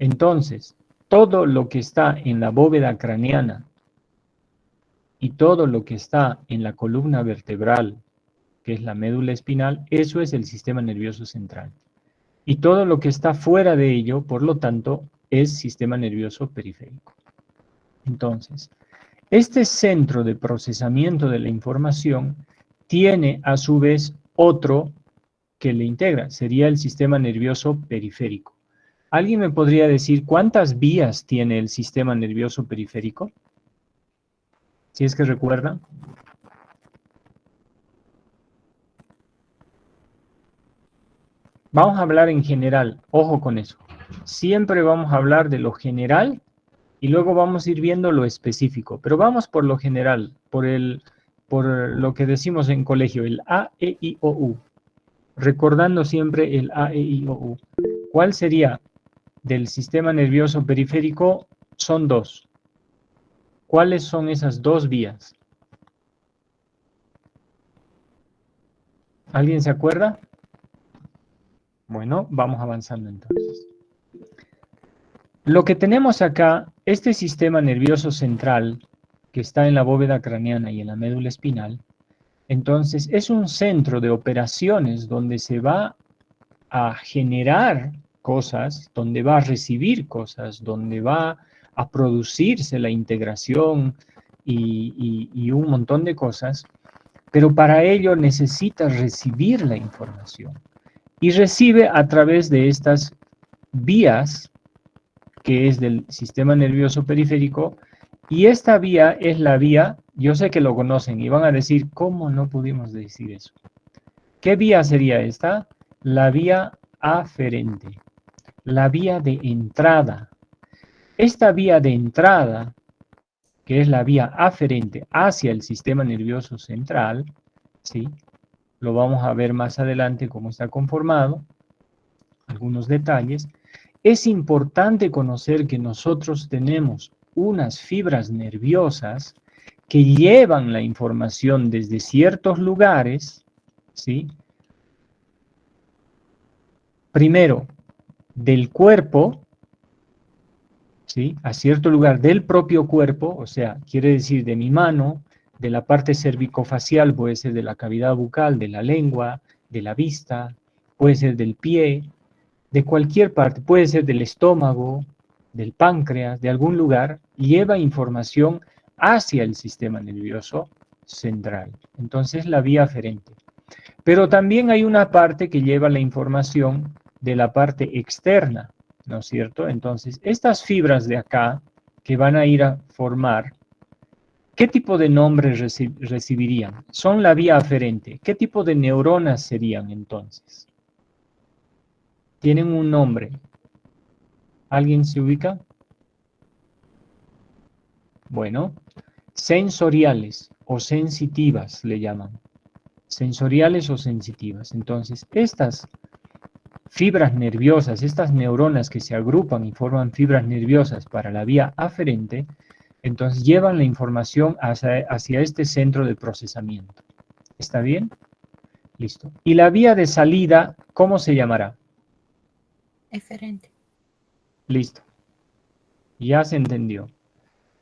Entonces, todo lo que está en la bóveda craneana y todo lo que está en la columna vertebral, que es la médula espinal, eso es el sistema nervioso central. Y todo lo que está fuera de ello, por lo tanto, es sistema nervioso periférico. Entonces, este centro de procesamiento de la información tiene a su vez otro que le integra, sería el sistema nervioso periférico. ¿Alguien me podría decir cuántas vías tiene el sistema nervioso periférico? Si es que recuerdan. Vamos a hablar en general, ojo con eso. Siempre vamos a hablar de lo general y luego vamos a ir viendo lo específico. Pero vamos por lo general, por lo que decimos en colegio, el A, E, I, O, U. Recordando siempre el A, E, I, O, U. ¿Cuál sería del sistema nervioso periférico? Son dos. ¿Cuáles son esas dos vías? ¿Alguien se acuerda? Bueno, vamos avanzando entonces. Lo que tenemos acá, este sistema nervioso central, que está en la bóveda craneana y en la médula espinal, entonces es un centro de operaciones donde se va a generar cosas, donde va a recibir cosas, donde va a producirse la integración y un montón de cosas, pero para ello necesita recibir la información. Y recibe a través de estas vías, que es del sistema nervioso periférico, y esta vía es la vía, yo sé que lo conocen, y van a decir, ¿cómo no pudimos decir eso? ¿Qué vía sería esta? La vía aferente, la vía de entrada. Esta vía de entrada, que es la vía aferente hacia el sistema nervioso central, ¿sí? Lo vamos a ver más adelante cómo está conformado, algunos detalles. Es importante conocer que nosotros tenemos unas fibras nerviosas que llevan la información desde ciertos lugares, ¿sí? Primero, del cuerpo, ¿sí? A cierto lugar del propio cuerpo, o sea, quiere decir de mi mano, de la parte cervicofacial, puede ser de la cavidad bucal, de la lengua, de la vista, puede ser del pie, de cualquier parte, puede ser del estómago, del páncreas, de algún lugar, lleva información hacia el sistema nervioso central. Entonces, la vía aferente. Pero también hay una parte que lleva la información de la parte externa, ¿no es cierto? Entonces, estas fibras de acá que van a ir a formar, ¿qué tipo de nombre recibirían? Son la vía aferente. ¿Qué tipo de neuronas serían entonces? Tienen un nombre. ¿Alguien se ubica? Bueno, sensoriales o sensitivas le llaman. Sensoriales o sensitivas. Entonces, estas fibras nerviosas, estas neuronas que se agrupan y forman fibras nerviosas para la vía aferente, entonces llevan la información hacia este centro de procesamiento. ¿Está bien? Listo. ¿Y la vía de salida, cómo se llamará? Eferente. Listo. Ya se entendió.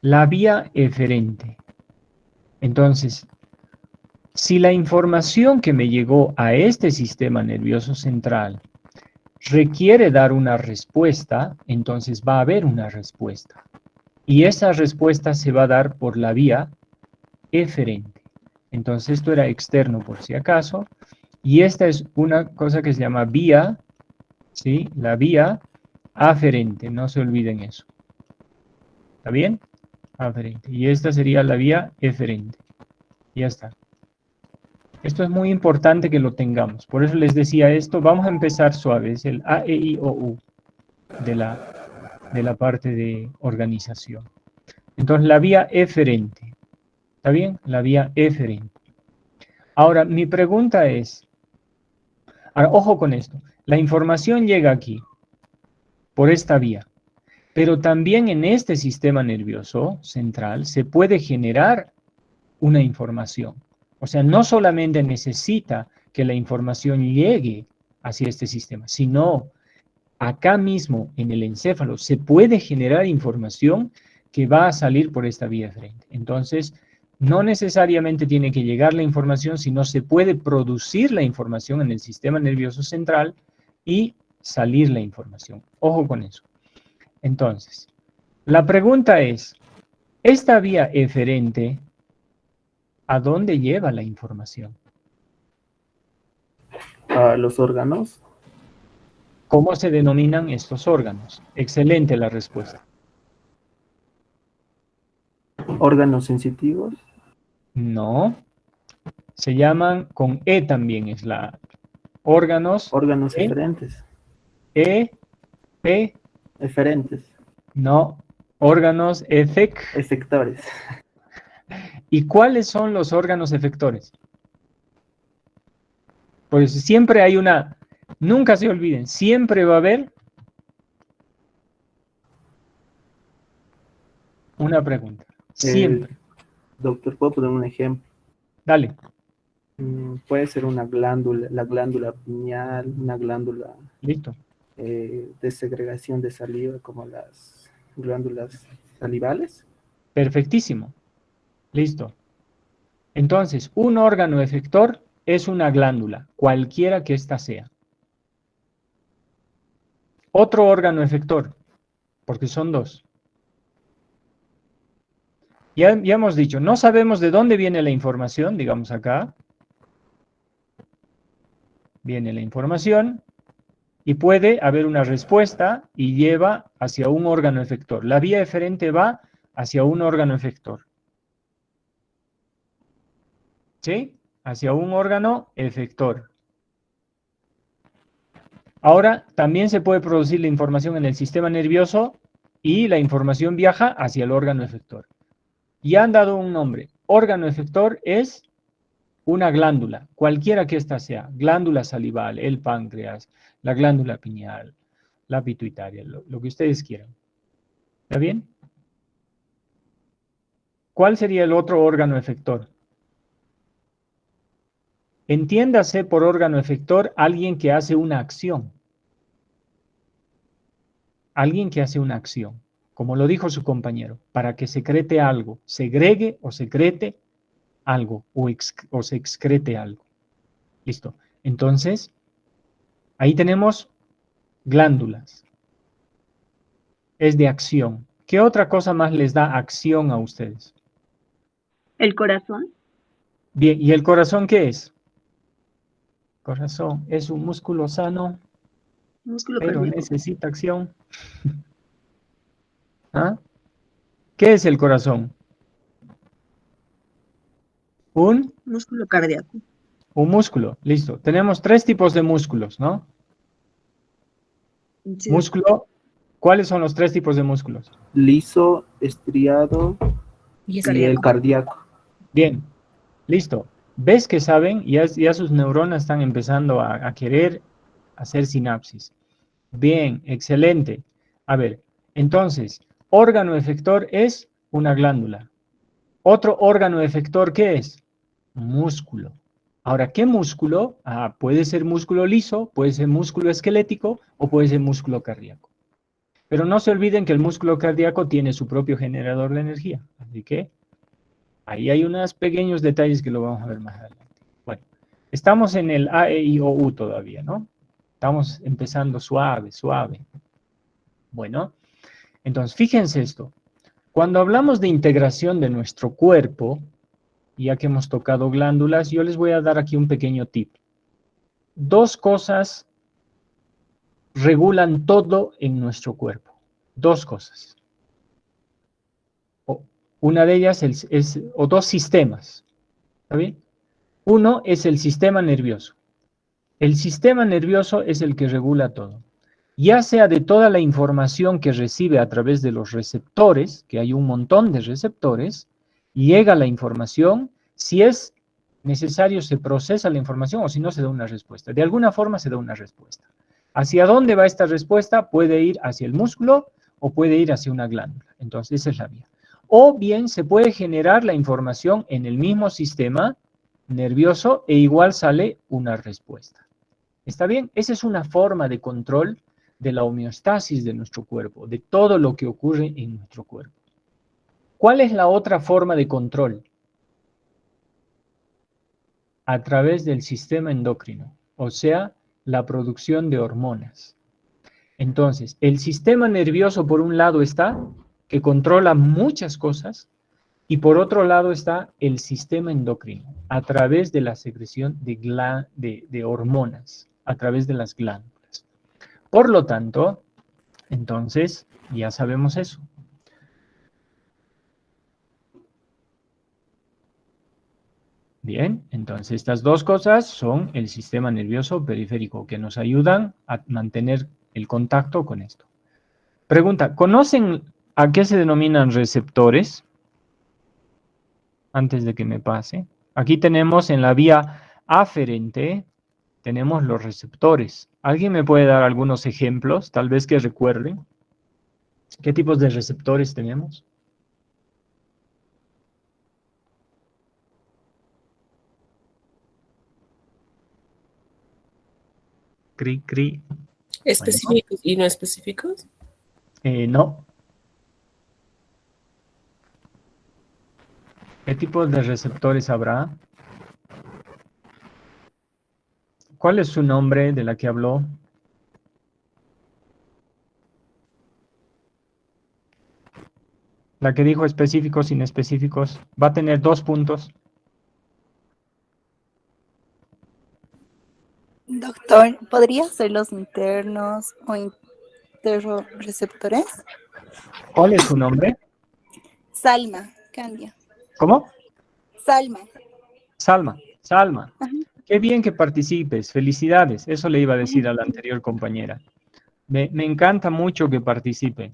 La vía eferente. Entonces, si la información que me llegó a este sistema nervioso central requiere dar una respuesta, entonces va a haber una respuesta. Y esa respuesta se va a dar por la vía eferente. Entonces esto era externo por si acaso. Y esta es una cosa que se llama vía, ¿sí? La vía aferente, no se olviden eso. ¿Está bien? Aferente. Y esta sería la vía eferente. Ya está. Esto es muy importante que lo tengamos. Por eso les decía esto. Vamos a empezar suave. Es el A, E, I, O, U de la parte de organización. Entonces, la vía eferente. ¿Está bien? La vía eferente. Ahora, mi pregunta es, ahora, ojo con esto. La información llega aquí, por esta vía. Pero también en este sistema nervioso central se puede generar una información. O sea, no solamente necesita que la información llegue hacia este sistema, sino acá mismo en el encéfalo se puede generar información que va a salir por esta vía eferente. Entonces, no necesariamente tiene que llegar la información, sino se puede producir la información en el sistema nervioso central y salir la información. Ojo con eso. Entonces, la pregunta es, ¿esta vía eferente a dónde lleva la información? A los órganos. ¿Cómo se denominan estos órganos? Excelente la respuesta. Órganos sensitivos. No. Se llaman con E también, es la órganos. Órganos eferentes. E, P, Eferentes. no. Órganos Efectores. ¿Y cuáles son los órganos efectores? Pues siempre hay una, nunca se olviden, siempre va a haber una pregunta. Siempre. Doctor, ¿puedo poner un ejemplo? Dale. Puede ser una glándula, la glándula pineal, una glándula Listo. de segregación de saliva, como las glándulas salivales. Perfectísimo. Listo. Entonces, un órgano efector es una glándula, cualquiera que ésta sea. Otro órgano efector, porque son dos. Ya hemos dicho, no sabemos de dónde viene la información, digamos acá. Viene la información y puede haber una respuesta y lleva hacia un órgano efector. La vía eferente va hacia un órgano efector. ¿Sí? Hacia un órgano efector. Ahora, también se puede producir la información en el sistema nervioso y la información viaja hacia el órgano efector. Y han dado un nombre. Órgano efector es una glándula, cualquiera que ésta sea. Glándula salival, el páncreas, la glándula pineal, la pituitaria, lo que ustedes quieran. ¿Está bien? ¿Cuál sería el otro órgano efector? Entiéndase por órgano efector alguien que hace una acción. Alguien que hace una acción, como lo dijo su compañero, para que secrete algo, segregue o secrete algo o se excrete algo. Listo. Entonces, ahí tenemos glándulas. Es de acción. ¿Qué otra cosa más les da acción a ustedes? ¿El corazón? Bien, ¿y el corazón qué es? Corazón es un músculo sano, Músculo pero cardíaco. necesita acción. ¿Ah? ¿Qué es el corazón? Un Músculo cardíaco. músculo, listo. Tenemos 3 tipos de músculos, ¿no? Sí. Músculo, ¿cuáles son los 3 tipos de músculos? Liso, estriado Y es y el cardíaco. cardíaco. Bien, listo. ¿Ves que saben? Ya sus neuronas están empezando a querer hacer sinapsis. Bien, excelente. A ver, entonces, órgano efector es una glándula. Otro órgano efector, ¿qué es? Músculo. Ahora, ¿qué músculo? Puede ser músculo liso, puede ser músculo esquelético o puede ser músculo cardíaco. Pero no se olviden que el músculo cardíaco tiene su propio generador de energía. Así que ahí hay unos pequeños detalles que lo vamos a ver más adelante. Bueno, estamos en el A, E, I, O, U todavía, ¿no? Estamos empezando suave, suave. Bueno, entonces fíjense esto. Cuando hablamos de integración de nuestro cuerpo, ya que hemos tocado glándulas, yo les voy a dar aquí un pequeño tip. 2 cosas regulan todo en nuestro cuerpo. 2 cosas. Una de ellas o 2 sistemas. ¿Está bien? Uno es el sistema nervioso. El sistema nervioso es el que regula todo. Ya sea de toda la información que recibe a través de los receptores, que hay un montón de receptores, llega la información, si es necesario se procesa la información o si no se da una respuesta. De alguna forma se da una respuesta. ¿Hacia dónde va esta respuesta? Puede ir hacia el músculo o puede ir hacia una glándula. Entonces esa es la vía. O bien se puede generar la información en el mismo sistema nervioso e igual sale una respuesta. ¿Está bien? Esa es una forma de control de la homeostasis de nuestro cuerpo, de todo lo que ocurre en nuestro cuerpo. ¿Cuál es la otra forma de control? A través del sistema endocrino, o sea, la producción de hormonas. Entonces, el sistema nervioso por un lado está, que controla muchas cosas, y por otro lado está el sistema endocrino, a través de la secreción de hormonas, a través de las glándulas. Por lo tanto, entonces, ya sabemos eso. Bien, entonces estas dos cosas son el sistema nervioso periférico que nos ayudan a mantener el contacto con esto. Pregunta, ¿conocen a qué se denominan receptores? Antes de que me pase. Aquí tenemos en la vía aferente, tenemos los receptores. ¿Alguien me puede dar algunos ejemplos, tal vez que recuerden? ¿Qué tipos de receptores tenemos? Cri, cri. ¿Específicos y no específicos? No. ¿Qué tipos de receptores habrá? ¿Cuál es su nombre de la que habló? La que dijo específicos, inespecíficos. Va a tener 2 puntos. Doctor, ¿podría ser los internos o interreceptores? ¿Cuál es su nombre? Salma, cambia. ¿Cómo? Salma. Salma. Salma. Ajá. Qué bien que participes. Felicidades. Eso le iba a decir a la anterior compañera. Me encanta mucho que participen.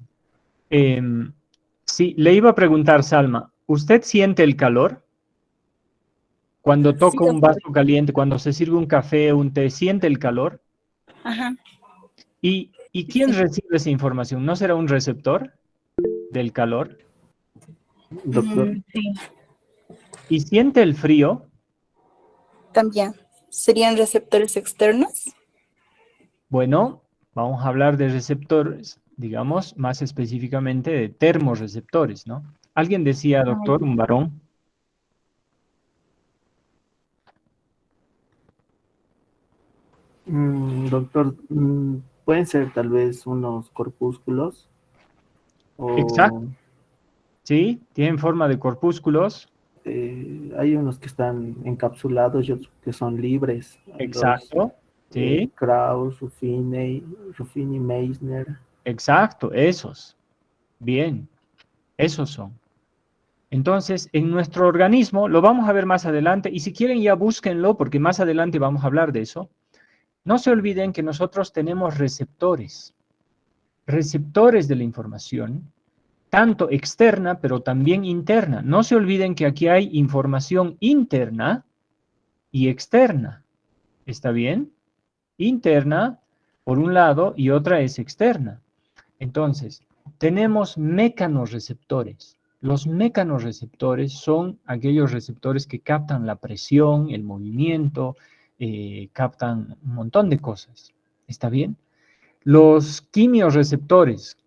Sí, le iba a preguntar, Salma, ¿usted siente el calor? Cuando toca Sí, un vaso caliente, cuando se sirve un café, un té, ¿siente el calor? Ajá. ¿Y quién Sí. recibe esa información? ¿No será un receptor del calor? Doctor, Sí, ¿Y siente el frío? también. ¿Serían receptores externos? Bueno, vamos a hablar de receptores, digamos, más específicamente de termorreceptores, ¿no? Alguien decía, doctor, un varón. doctor, pueden ser tal vez unos corpúsculos Exacto. o Sí, tienen forma de corpúsculos. hay unos que están encapsulados y otros que son libres. Exacto. Sí, Krauss, Ruffini, Meissner. exacto, esos. Bien, esos son. Entonces, en nuestro organismo, lo vamos a ver más adelante, y si quieren ya búsquenlo, porque más adelante vamos a hablar de eso. No se olviden que nosotros tenemos receptores de la información, tanto externa, pero también interna. No se olviden que aquí hay información interna y externa. ¿Está bien? Interna, por un lado, y otra es externa. Entonces, tenemos mecanorreceptores. Los mecanorreceptores son aquellos receptores que captan la presión, el movimiento, captan un montón de cosas. ¿Está bien? Los quimiorreceptores,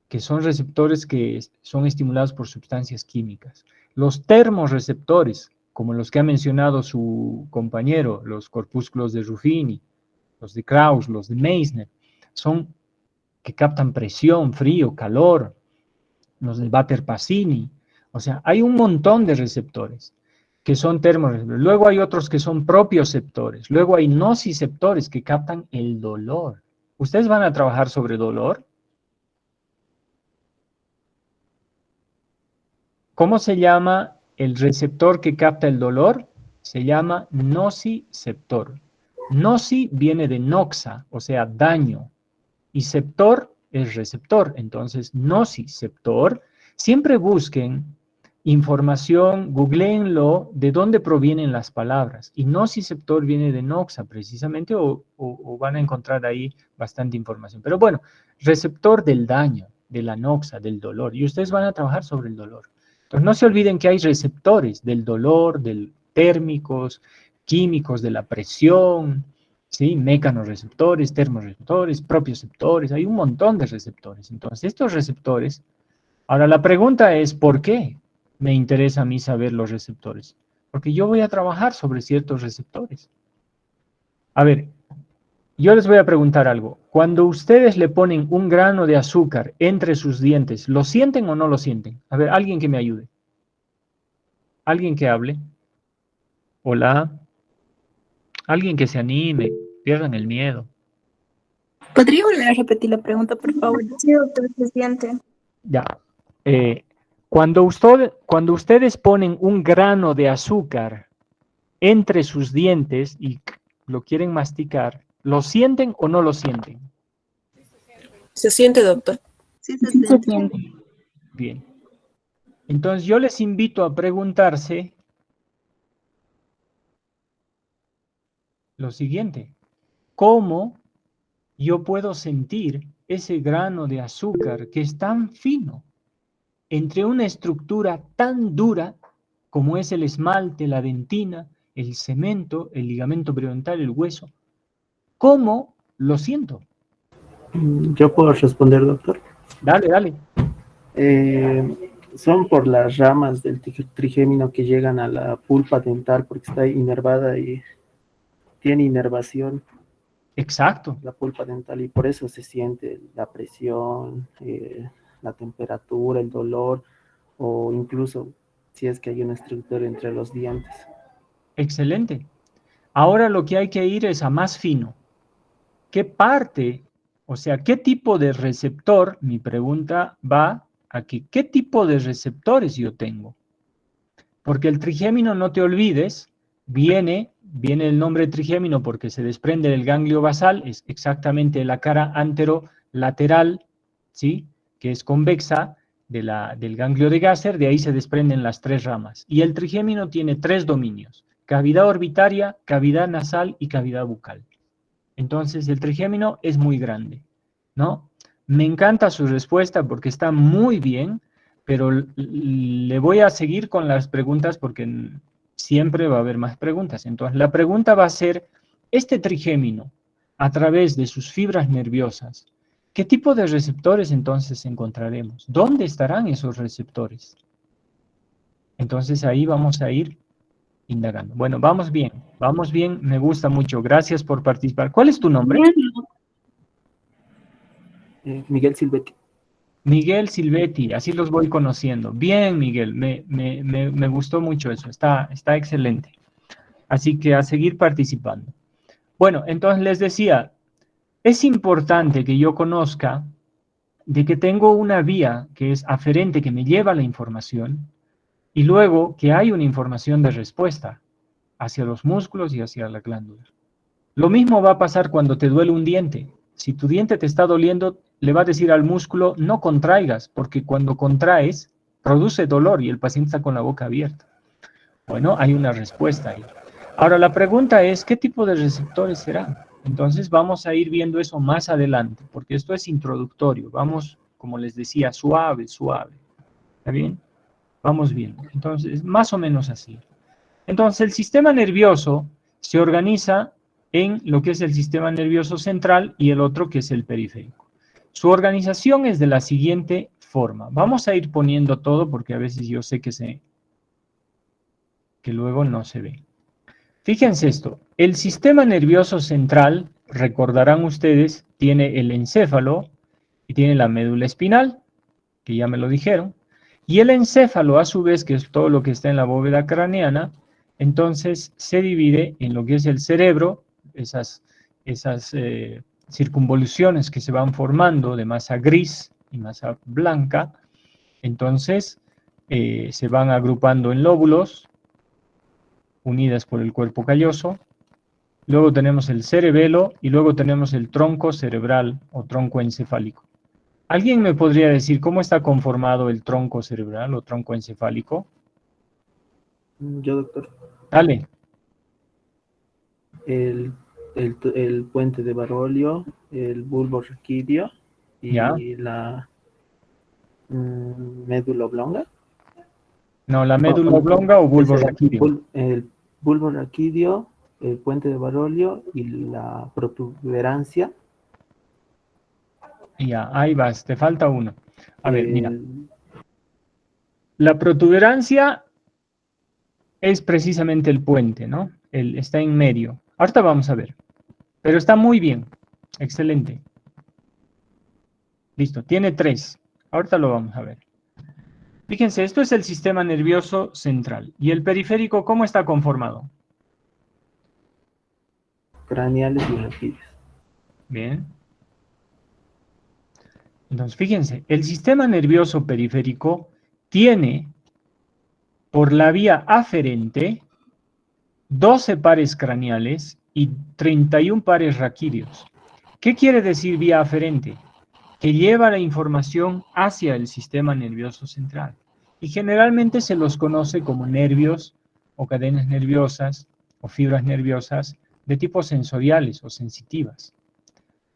que son receptores que son estimulados por sustancias químicas. Los termorreceptores, como los que ha mencionado su compañero, los corpúsculos de Ruffini, los de Krauss, los de Meissner, son que captan presión, frío, calor, los de Batter-Pasini. O sea, hay un montón de receptores que son termorreceptores. Luego hay otros que son propioceptores. Luego hay nociceptores que captan el dolor. ¿Ustedes van a trabajar sobre dolor? ¿Cómo se llama el receptor que capta el dolor? Se llama nociceptor. Noci viene de noxa, o sea, daño. Y ceptor es receptor. Entonces, nociceptor. Siempre busquen información, googleenlo, de dónde provienen las palabras. Y nociceptor viene de noxa, precisamente, o van a encontrar ahí bastante información. Pero bueno, receptor del daño, de la noxa, del dolor. Y ustedes van a trabajar sobre el dolor. Entonces, no se olviden que hay receptores del dolor, del térmicos, químicos, de la presión, ¿sí? Mecanorreceptores, termorreceptores, propioceptores, hay un montón de receptores. Entonces, estos receptores, ahora la pregunta es, ¿por qué me interesa a mí saber los receptores? Porque yo voy a trabajar sobre ciertos receptores. A ver, yo les voy a preguntar algo. Cuando ustedes le ponen un grano de azúcar entre sus dientes, ¿lo sienten o no lo sienten? A ver, alguien que me ayude. Alguien que hable. Hola. Alguien que se anime. Pierdan el miedo. ¿Podría volver a repetir la pregunta, por favor? Sí, doctor, se siente. Ya. Cuando ustedes ponen un grano de azúcar entre sus dientes y lo quieren masticar, ¿lo sienten o no lo sienten? Se siente, doctor. Sí, se Se siente. siente. Bien. Entonces yo les invito a preguntarse lo siguiente. ¿Cómo yo puedo sentir ese grano de azúcar que es tan fino entre una estructura tan dura como es el esmalte, la dentina, el cemento, el ligamento periodontal, el hueso? ¿Cómo lo siento? Yo puedo responder, doctor. Dale, dale. Son por las ramas del trigémino que llegan a la pulpa dental porque está inervada y tiene inervación Exacto. la pulpa dental y por eso se siente la presión, la temperatura, el dolor o incluso si es que hay una estructura entre los dientes. Excelente. Ahora lo que hay que ir es a más fino. ¿Qué parte, o sea, qué tipo de receptor? Mi pregunta va aquí. ¿Qué tipo de receptores yo tengo? Porque el trigémino, no te olvides, viene el nombre trigémino porque se desprende del ganglio basal, es exactamente la cara anterolateral, ¿sí? Que es convexa del ganglio de Gasser, de ahí se desprenden las tres ramas. Y el trigémino tiene tres dominios: cavidad orbitaria, cavidad nasal y cavidad bucal. Entonces el trigémino es muy grande, ¿no? Me encanta su respuesta porque está muy bien, pero le voy a seguir con las preguntas porque siempre va a haber más preguntas. Entonces la pregunta va a ser, este trigémino, a través de sus fibras nerviosas, ¿qué tipo de receptores entonces encontraremos? ¿Dónde estarán esos receptores? Entonces ahí vamos a ir indagando. Bueno, vamos bien, me gusta mucho. Gracias por participar. ¿Cuál es tu nombre? Miguel Silvetti. Miguel Silvetti, así los voy conociendo. Bien, Miguel, me gustó mucho eso, está excelente. Así que a seguir participando. Bueno, entonces les decía, es importante que yo conozca de que tengo una vía que es aferente, que me lleva la información, y luego que hay una información de respuesta hacia los músculos y hacia la glándula. Lo mismo va a pasar cuando te duele un diente. Si tu diente te está doliendo, le va a decir al músculo, no contraigas, porque cuando contraes, produce dolor y el paciente está con la boca abierta. Bueno, hay una respuesta ahí. Ahora, la pregunta es, ¿qué tipo de receptores serán? Entonces, vamos a ir viendo eso más adelante, porque esto es introductorio. Vamos, como les decía, suave, suave. ¿Está bien? Vamos viendo. Entonces, más o menos así. Entonces, el sistema nervioso se organiza en lo que es el sistema nervioso central y el otro que es el periférico. Su organización es de la siguiente forma. Vamos a ir poniendo todo porque a veces yo sé que luego no se ve. Fíjense esto, el sistema nervioso central, recordarán ustedes, tiene el encéfalo y tiene la médula espinal, que ya me lo dijeron, y el encéfalo a su vez, que es todo lo que está en la bóveda craneana, entonces se divide en lo que es el cerebro, esas circunvoluciones que se van formando de masa gris y masa blanca, entonces se van agrupando en lóbulos, unidas por el cuerpo calloso. Luego tenemos el cerebelo y luego tenemos el tronco cerebral o tronco encefálico. ¿Alguien me podría decir cómo está conformado el tronco cerebral o tronco encefálico? Yo, doctor. Dale. El puente de Barolio, el bulbo raquídeo y ¿Ya? la médula oblonga. No, la médula oblonga o bulbo raquídeo. El bulbo raquídeo el puente de Barolio y la protuberancia. Ya, ahí vas, te falta uno. A ver, mira. el- La protuberancia es precisamente el puente, ¿no? Está en medio. Ahorita vamos a ver. Pero está muy bien. Excelente. Listo, tiene 3. Ahorita lo vamos a ver. Fíjense, esto es el sistema nervioso central. ¿Y el periférico cómo está conformado? craneales y raquídeos. Bien. Entonces, fíjense, el sistema nervioso periférico tiene por la vía aferente 12 pares craneales y 31 pares raquídeos. ¿Qué quiere decir vía aferente? Que lleva la información hacia el sistema nervioso central. Y generalmente se los conoce como nervios o cadenas nerviosas o fibras nerviosas de tipo sensoriales o sensitivas.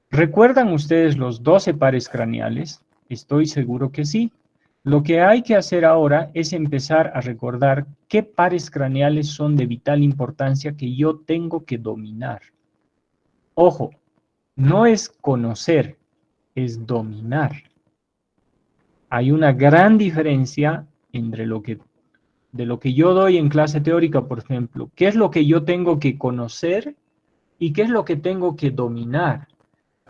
¿Recuerdan ustedes los 12 pares craneales? Estoy seguro que sí. Lo que hay que hacer ahora es empezar a recordar qué pares craneales son de vital importancia que yo tengo que dominar. Ojo, no es conocer, es dominar. Hay una gran diferencia entre de lo que yo doy en clase teórica, por ejemplo, qué es lo que yo tengo que conocer y qué es lo que tengo que dominar.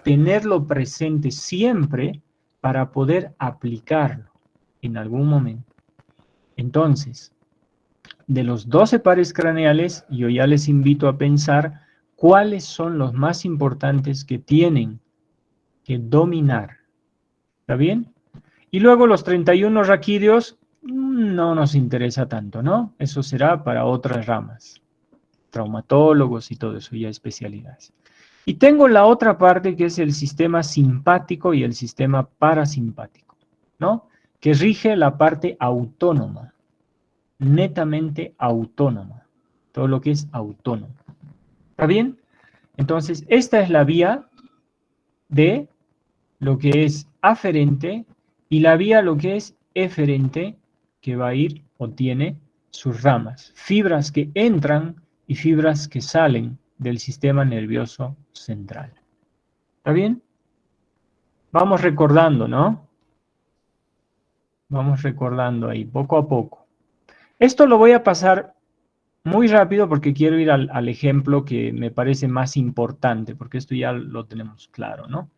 Tenerlo presente siempre para poder aplicarlo en algún momento. Entonces, de los 12 pares craneales, yo ya les invito a pensar cuáles son los más importantes que tienen que dominar. ¿Está bien? Y luego los 31 raquídeos no nos interesa tanto, ¿no? Eso será para otras ramas. Traumatólogos y todo eso, ya especialidades. Y tengo la otra parte que es el sistema simpático y el sistema parasimpático, ¿no? Que rige la parte autónoma, netamente autónoma, todo lo que es autónomo. ¿Está bien? Entonces, esta es la vía de lo que es aferente y la vía lo que es eferente, que va a ir o tiene sus ramas, fibras que entran y fibras que salen del sistema nervioso central. ¿Está bien? Vamos recordando, ¿no? Vamos recordando ahí, poco a poco. Esto lo voy a pasar muy rápido porque quiero ir al ejemplo que me parece más importante, porque esto ya lo tenemos claro, ¿no?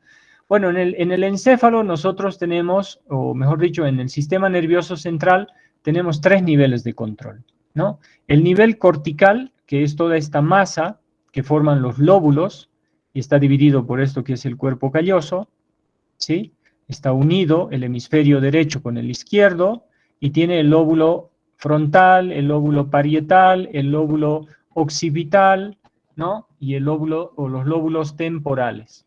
Bueno, en el encéfalo nosotros tenemos, o mejor dicho, en el sistema nervioso central tenemos 3 niveles de control, ¿no? El nivel cortical, que es toda esta masa que forman los lóbulos, y está dividido por esto que es el cuerpo calloso, ¿sí? Está unido el hemisferio derecho con el izquierdo, y tiene el lóbulo frontal, el lóbulo parietal, el lóbulo occipital, ¿no? Y el lóbulo, o los lóbulos temporales,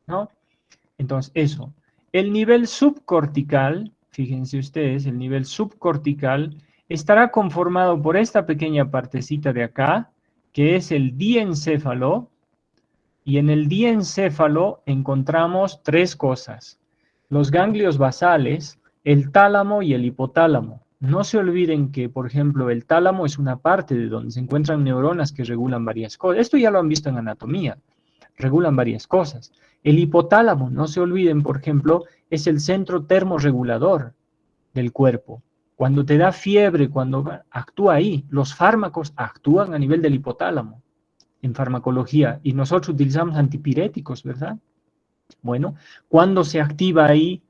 ¿no? Entonces, eso. El nivel subcortical, fíjense ustedes, el nivel subcortical estará conformado por esta pequeña partecita de acá, que es el diencéfalo, y en el diencéfalo encontramos 3 cosas. Los ganglios basales, el tálamo y el hipotálamo. No se olviden que, por ejemplo, el tálamo es una parte de donde se encuentran neuronas que regulan varias cosas. Esto ya lo han visto en anatomía. Regulan varias cosas. El hipotálamo, no se olviden, por ejemplo, es el centro termorregulador del cuerpo. Cuando te da fiebre, cuando actúa ahí, los fármacos actúan a nivel del hipotálamo en farmacología y nosotros utilizamos antipiréticos, ¿verdad? Bueno, cuando se activa ahí,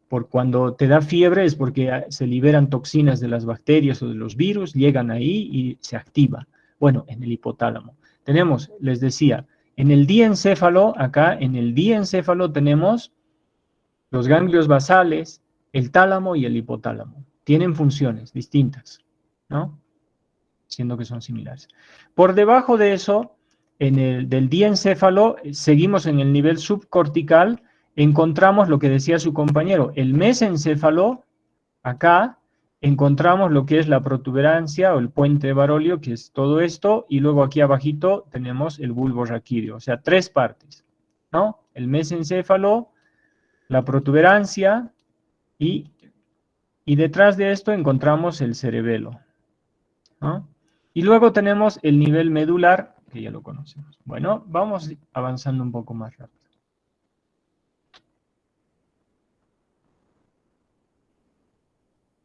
por cuando te da fiebre es porque se liberan toxinas de las bacterias o de los virus, llegan ahí y se activa. Bueno, en el hipotálamo. Tenemos, les decía, en el diencéfalo, acá en el diencéfalo tenemos los ganglios basales, el tálamo y el hipotálamo. Tienen funciones distintas, ¿no? Siendo que son similares. Por debajo de eso, del diencéfalo, seguimos en el nivel subcortical, encontramos lo que decía su compañero, el mesencéfalo, acá encontramos lo que es la protuberancia o el puente de Barolio, que es todo esto, y luego aquí abajito tenemos el bulbo raquídeo, o sea, 3 partes, ¿no? El mesencéfalo, la protuberancia, y detrás de esto encontramos el cerebelo, ¿no? Y luego tenemos el nivel medular, porque ya lo conocemos. Bueno, vamos avanzando un poco más rápido.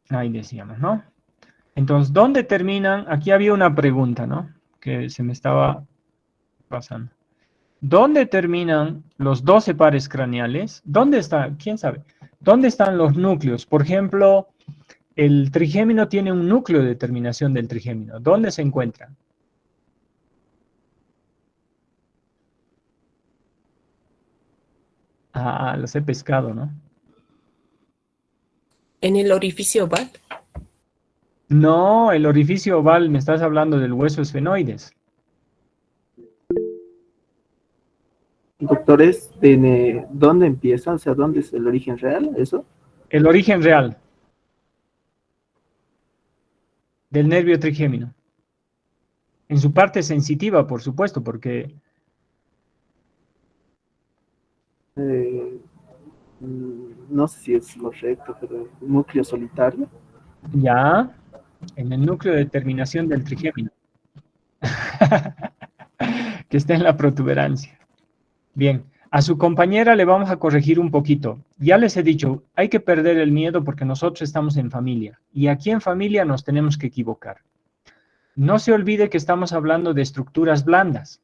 Ahí decíamos, ¿no? Entonces, ¿dónde terminan? Aquí había una pregunta, ¿no? Que se me estaba pasando. ¿Dónde terminan los 12 pares craneales? ¿Dónde está? ¿Quién sabe? ¿Dónde están los núcleos? Por ejemplo, el trigémino tiene un núcleo de terminación del trigémino. ¿Dónde se encuentra? Ah, los he pescado, ¿no? En el orificio oval. No, el orificio oval, me estás hablando del hueso esfenoides. Doctores, ¿dónde empieza? O sea, ¿dónde es el origen real? ¿Eso? El origen real del nervio trigémino. En su parte sensitiva, por supuesto, porque No sé si es correcto, pero núcleo solitario. ya en el núcleo de terminación del trigémino, que está en la protuberancia. Bien, a su compañera le vamos a corregir un poquito. Ya les he dicho, hay que perder el miedo porque nosotros estamos en familia. Y aquí en familia nos tenemos que equivocar. No se olvide que estamos hablando de estructuras blandas,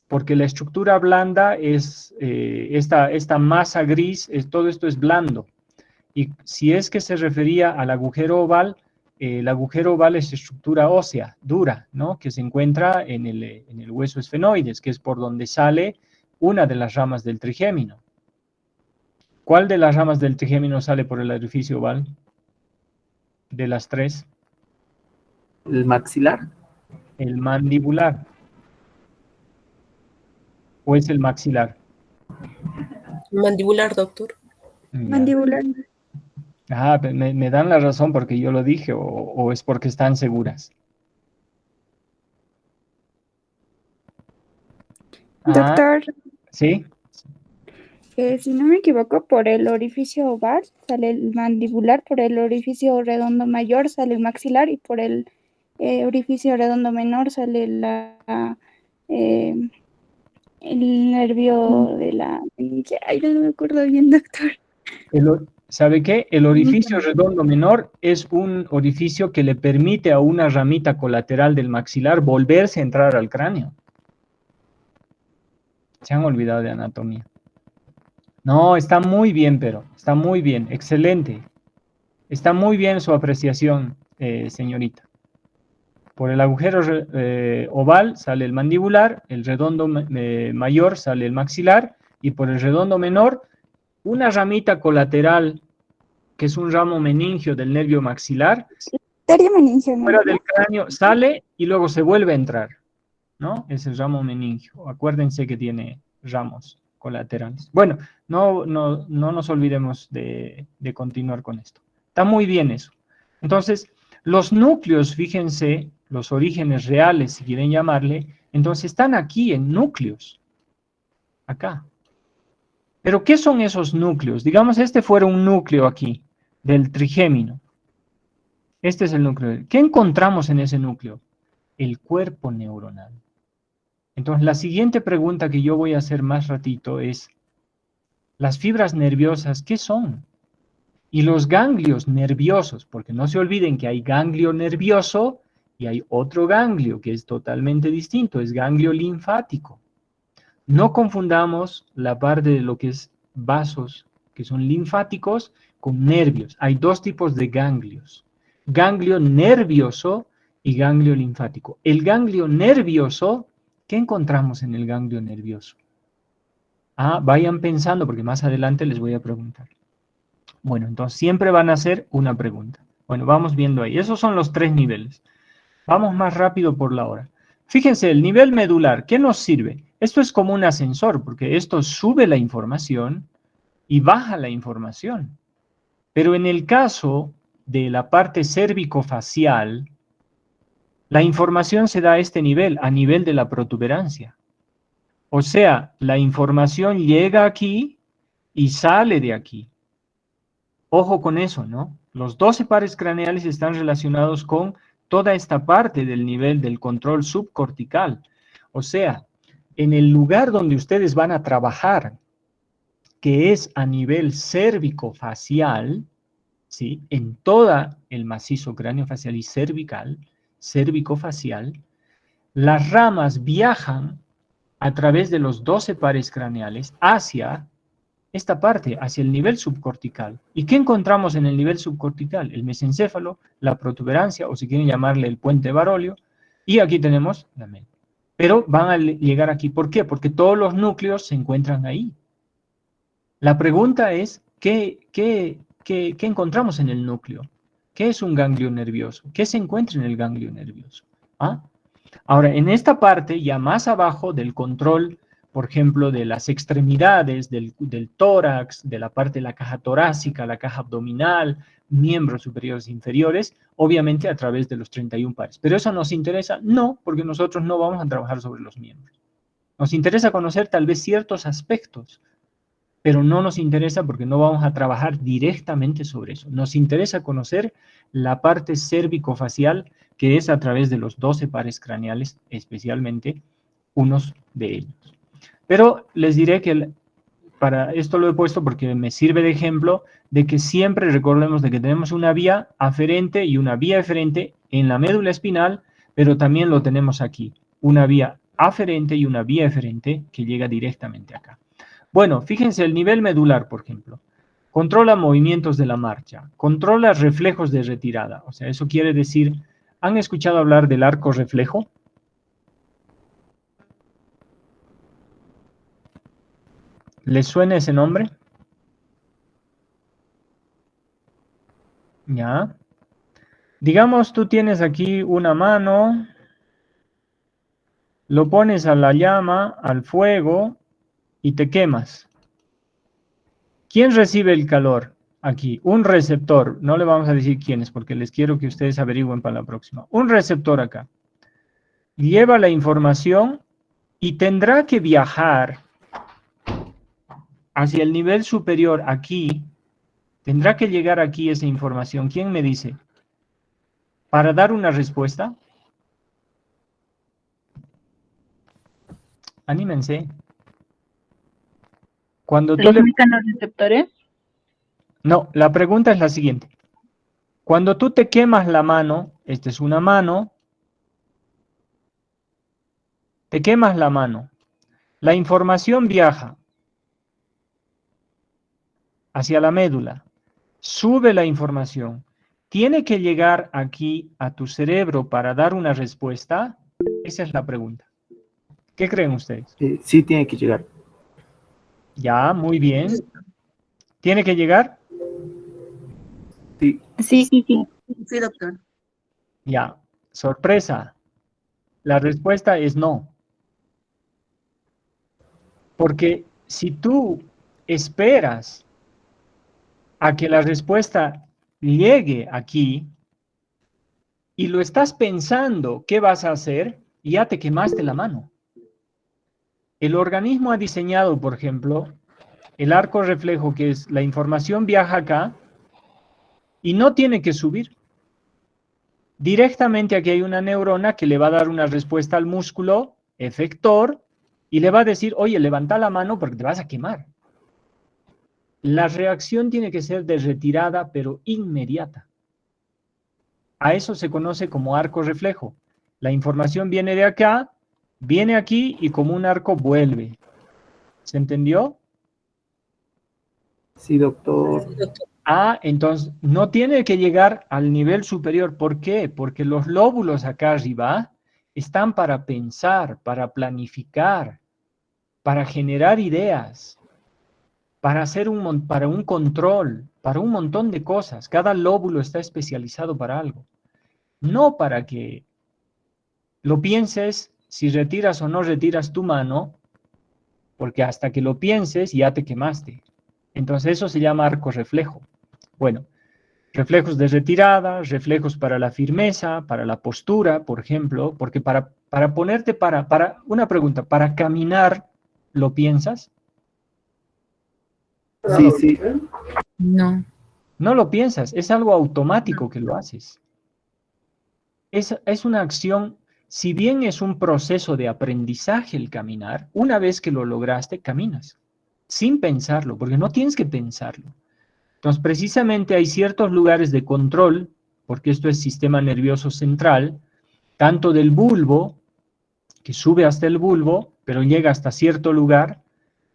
porque la estructura blanda es esta masa gris, todo esto es blando. Y si es que se refería al agujero oval, el agujero oval es estructura ósea, dura, ¿no? Que se encuentra en el hueso esfenoides, que es por donde sale una de las ramas del trigémino. ¿Cuál de las ramas del trigémino sale por el orificio oval? De las tres. El maxilar. El mandibular. ¿O es el maxilar? Mandibular, doctor. Ya. Mandibular. Ah, me dan la razón porque yo lo dije o es porque están seguras. Doctor, ¿Sí? si no me equivoco, por el orificio oval sale el mandibular, por el orificio redondo mayor sale el maxilar y por el orificio redondo menor sale eh, el nervio de la... Ay, no me acuerdo bien, doctor. ¿Sabe qué? El orificio redondo menor es un orificio que le permite a una ramita colateral del maxilar volverse a entrar al cráneo. Se han olvidado de anatomía. No, está muy bien, pero está muy bien, excelente. Está muy bien su apreciación, señorita. Por el agujero oval sale el mandibular, el redondo mayor sale el maxilar y por el redondo menor una ramita colateral, que es un ramo meningio del nervio maxilar, Arteria meningio, ¿no? fuera del cráneo sale y luego se vuelve a entrar, ¿no? Es el ramo meningio. Acuérdense que tiene ramos colaterales. Bueno, no nos olvidemos de continuar con esto. Está muy bien eso. Entonces, los núcleos, fíjense, los orígenes reales, si quieren llamarle, entonces están aquí en núcleos. Acá. Pero, ¿qué son esos núcleos? Digamos, este fuera un núcleo aquí, del trigémino. Este es el núcleo. ¿Qué encontramos en ese núcleo? El cuerpo neuronal. Entonces, la siguiente pregunta que yo voy a hacer más ratito es, ¿las fibras nerviosas qué son? Y los ganglios nerviosos, porque no se olviden que hay ganglio nervioso y hay otro ganglio que es totalmente distinto, es ganglio linfático. No confundamos la parte de lo que es vasos, que son linfáticos, con nervios. Hay dos tipos de ganglios. Ganglio nervioso y ganglio linfático. El ganglio nervioso, ¿qué encontramos en el ganglio nervioso? Vayan pensando porque más adelante les voy a preguntar. Bueno, entonces siempre van a hacer una pregunta. Bueno, vamos viendo ahí. Esos son los 3 niveles. Vamos más rápido por la hora. Fíjense, el nivel medular, ¿qué nos sirve? Esto es como un ascensor, porque esto sube la información y baja la información. Pero en el caso de la parte cérvico-facial, la información se da a este nivel, a nivel de la protuberancia. O sea, la información llega aquí y sale de aquí. Ojo con eso, ¿no? Los 12 pares craneales están relacionados con toda esta parte del nivel del control subcortical. O sea, en el lugar donde ustedes van a trabajar, que es a nivel cérvico-facial, ¿sí? En todo el macizo craneofacial y cervical, cérvico-facial, las ramas viajan a través de los 12 pares craneales hacia esta parte, hacia el nivel subcortical. ¿Y qué encontramos en el nivel subcortical? El mesencéfalo, la protuberancia, o si quieren llamarle el puente baróleo, y aquí tenemos la médula. Pero van a llegar aquí. ¿Por qué? Porque todos los núcleos se encuentran ahí. La pregunta es, ¿qué encontramos en el núcleo? ¿Qué es un ganglio nervioso? ¿Qué se encuentra en el ganglio nervioso? ¿Ah? Ahora, en esta parte, ya más abajo del control, por ejemplo, de las extremidades, del tórax, de la parte de la caja torácica, la caja abdominal, miembros superiores e inferiores, obviamente a través de los 31 pares. ¿Pero eso nos interesa? No, porque nosotros no vamos a trabajar sobre los miembros. Nos interesa conocer tal vez ciertos aspectos, pero no nos interesa porque no vamos a trabajar directamente sobre eso. Nos interesa conocer la parte cérvico-facial, que es a través de los 12 pares craneales, especialmente unos de ellos. Pero les diré que para esto lo he puesto porque me sirve de ejemplo de que siempre recordemos de que tenemos una vía aferente y una vía eferente en la médula espinal, pero también lo tenemos aquí, una vía aferente y una vía eferente que llega directamente acá. Bueno, fíjense el nivel medular, por ejemplo. Controla movimientos de la marcha, controla reflejos de retirada. O sea, eso quiere decir, ¿han escuchado hablar del arco reflejo? ¿Les suena ese nombre? Ya. Digamos, tú tienes aquí una mano, lo pones a la llama, al fuego, y te quemas. ¿Quién recibe el calor aquí? Un receptor. No le vamos a decir quién es, porque les quiero que ustedes averigüen para la próxima. Un receptor acá. Lleva la información y tendrá que viajar hacia el nivel superior aquí. Tendrá que llegar aquí esa información. ¿Quién me dice? Para dar una respuesta. Anímense. Cuando tú ¿Los le... mecanorreceptores? No, la pregunta es la siguiente. Cuando tú te quemas la mano, esta es una mano, te quemas la mano, la información viaja hacia la médula, sube la información, ¿tiene que llegar aquí a tu cerebro para dar una respuesta? Esa es la pregunta. ¿Qué creen ustedes? Sí tiene que llegar. Ya, muy bien. ¿Tiene que llegar? Sí. Sí. Sí, doctor. Ya, sorpresa. La respuesta es no. Porque si tú esperas a que la respuesta llegue aquí y lo estás pensando, ¿qué vas a hacer? Ya te quemaste la mano. El organismo ha diseñado, por ejemplo, el arco reflejo, que es la información viaja acá y no tiene que subir. Directamente aquí hay una neurona que le va a dar una respuesta al músculo efector y le va a decir, oye, levanta la mano porque te vas a quemar. La reacción tiene que ser de retirada, pero inmediata. A eso se conoce como arco reflejo. La información viene de acá, viene aquí y como un arco vuelve. ¿Se entendió? Sí, doctor. Ah, entonces no tiene que llegar al nivel superior. ¿Por qué? Porque los lóbulos acá arriba están para pensar, para planificar, para generar ideas, para hacer para un control, para un montón de cosas. Cada lóbulo está especializado para algo. No para que lo pienses si retiras o no retiras tu mano, porque hasta que lo pienses ya te quemaste. Entonces eso se llama arco reflejo. Bueno, reflejos de retirada, reflejos para la firmeza, para la postura, por ejemplo, porque para ponerte una pregunta, ¿para caminar lo piensas? Sí. No. No lo piensas, es algo automático que lo haces. Es una acción si bien es un proceso de aprendizaje el caminar, una vez que lo lograste, caminas, sin pensarlo, porque no tienes que pensarlo. Entonces, precisamente hay ciertos lugares de control, porque esto es sistema nervioso central, tanto del bulbo, que sube hasta el bulbo, pero llega hasta cierto lugar,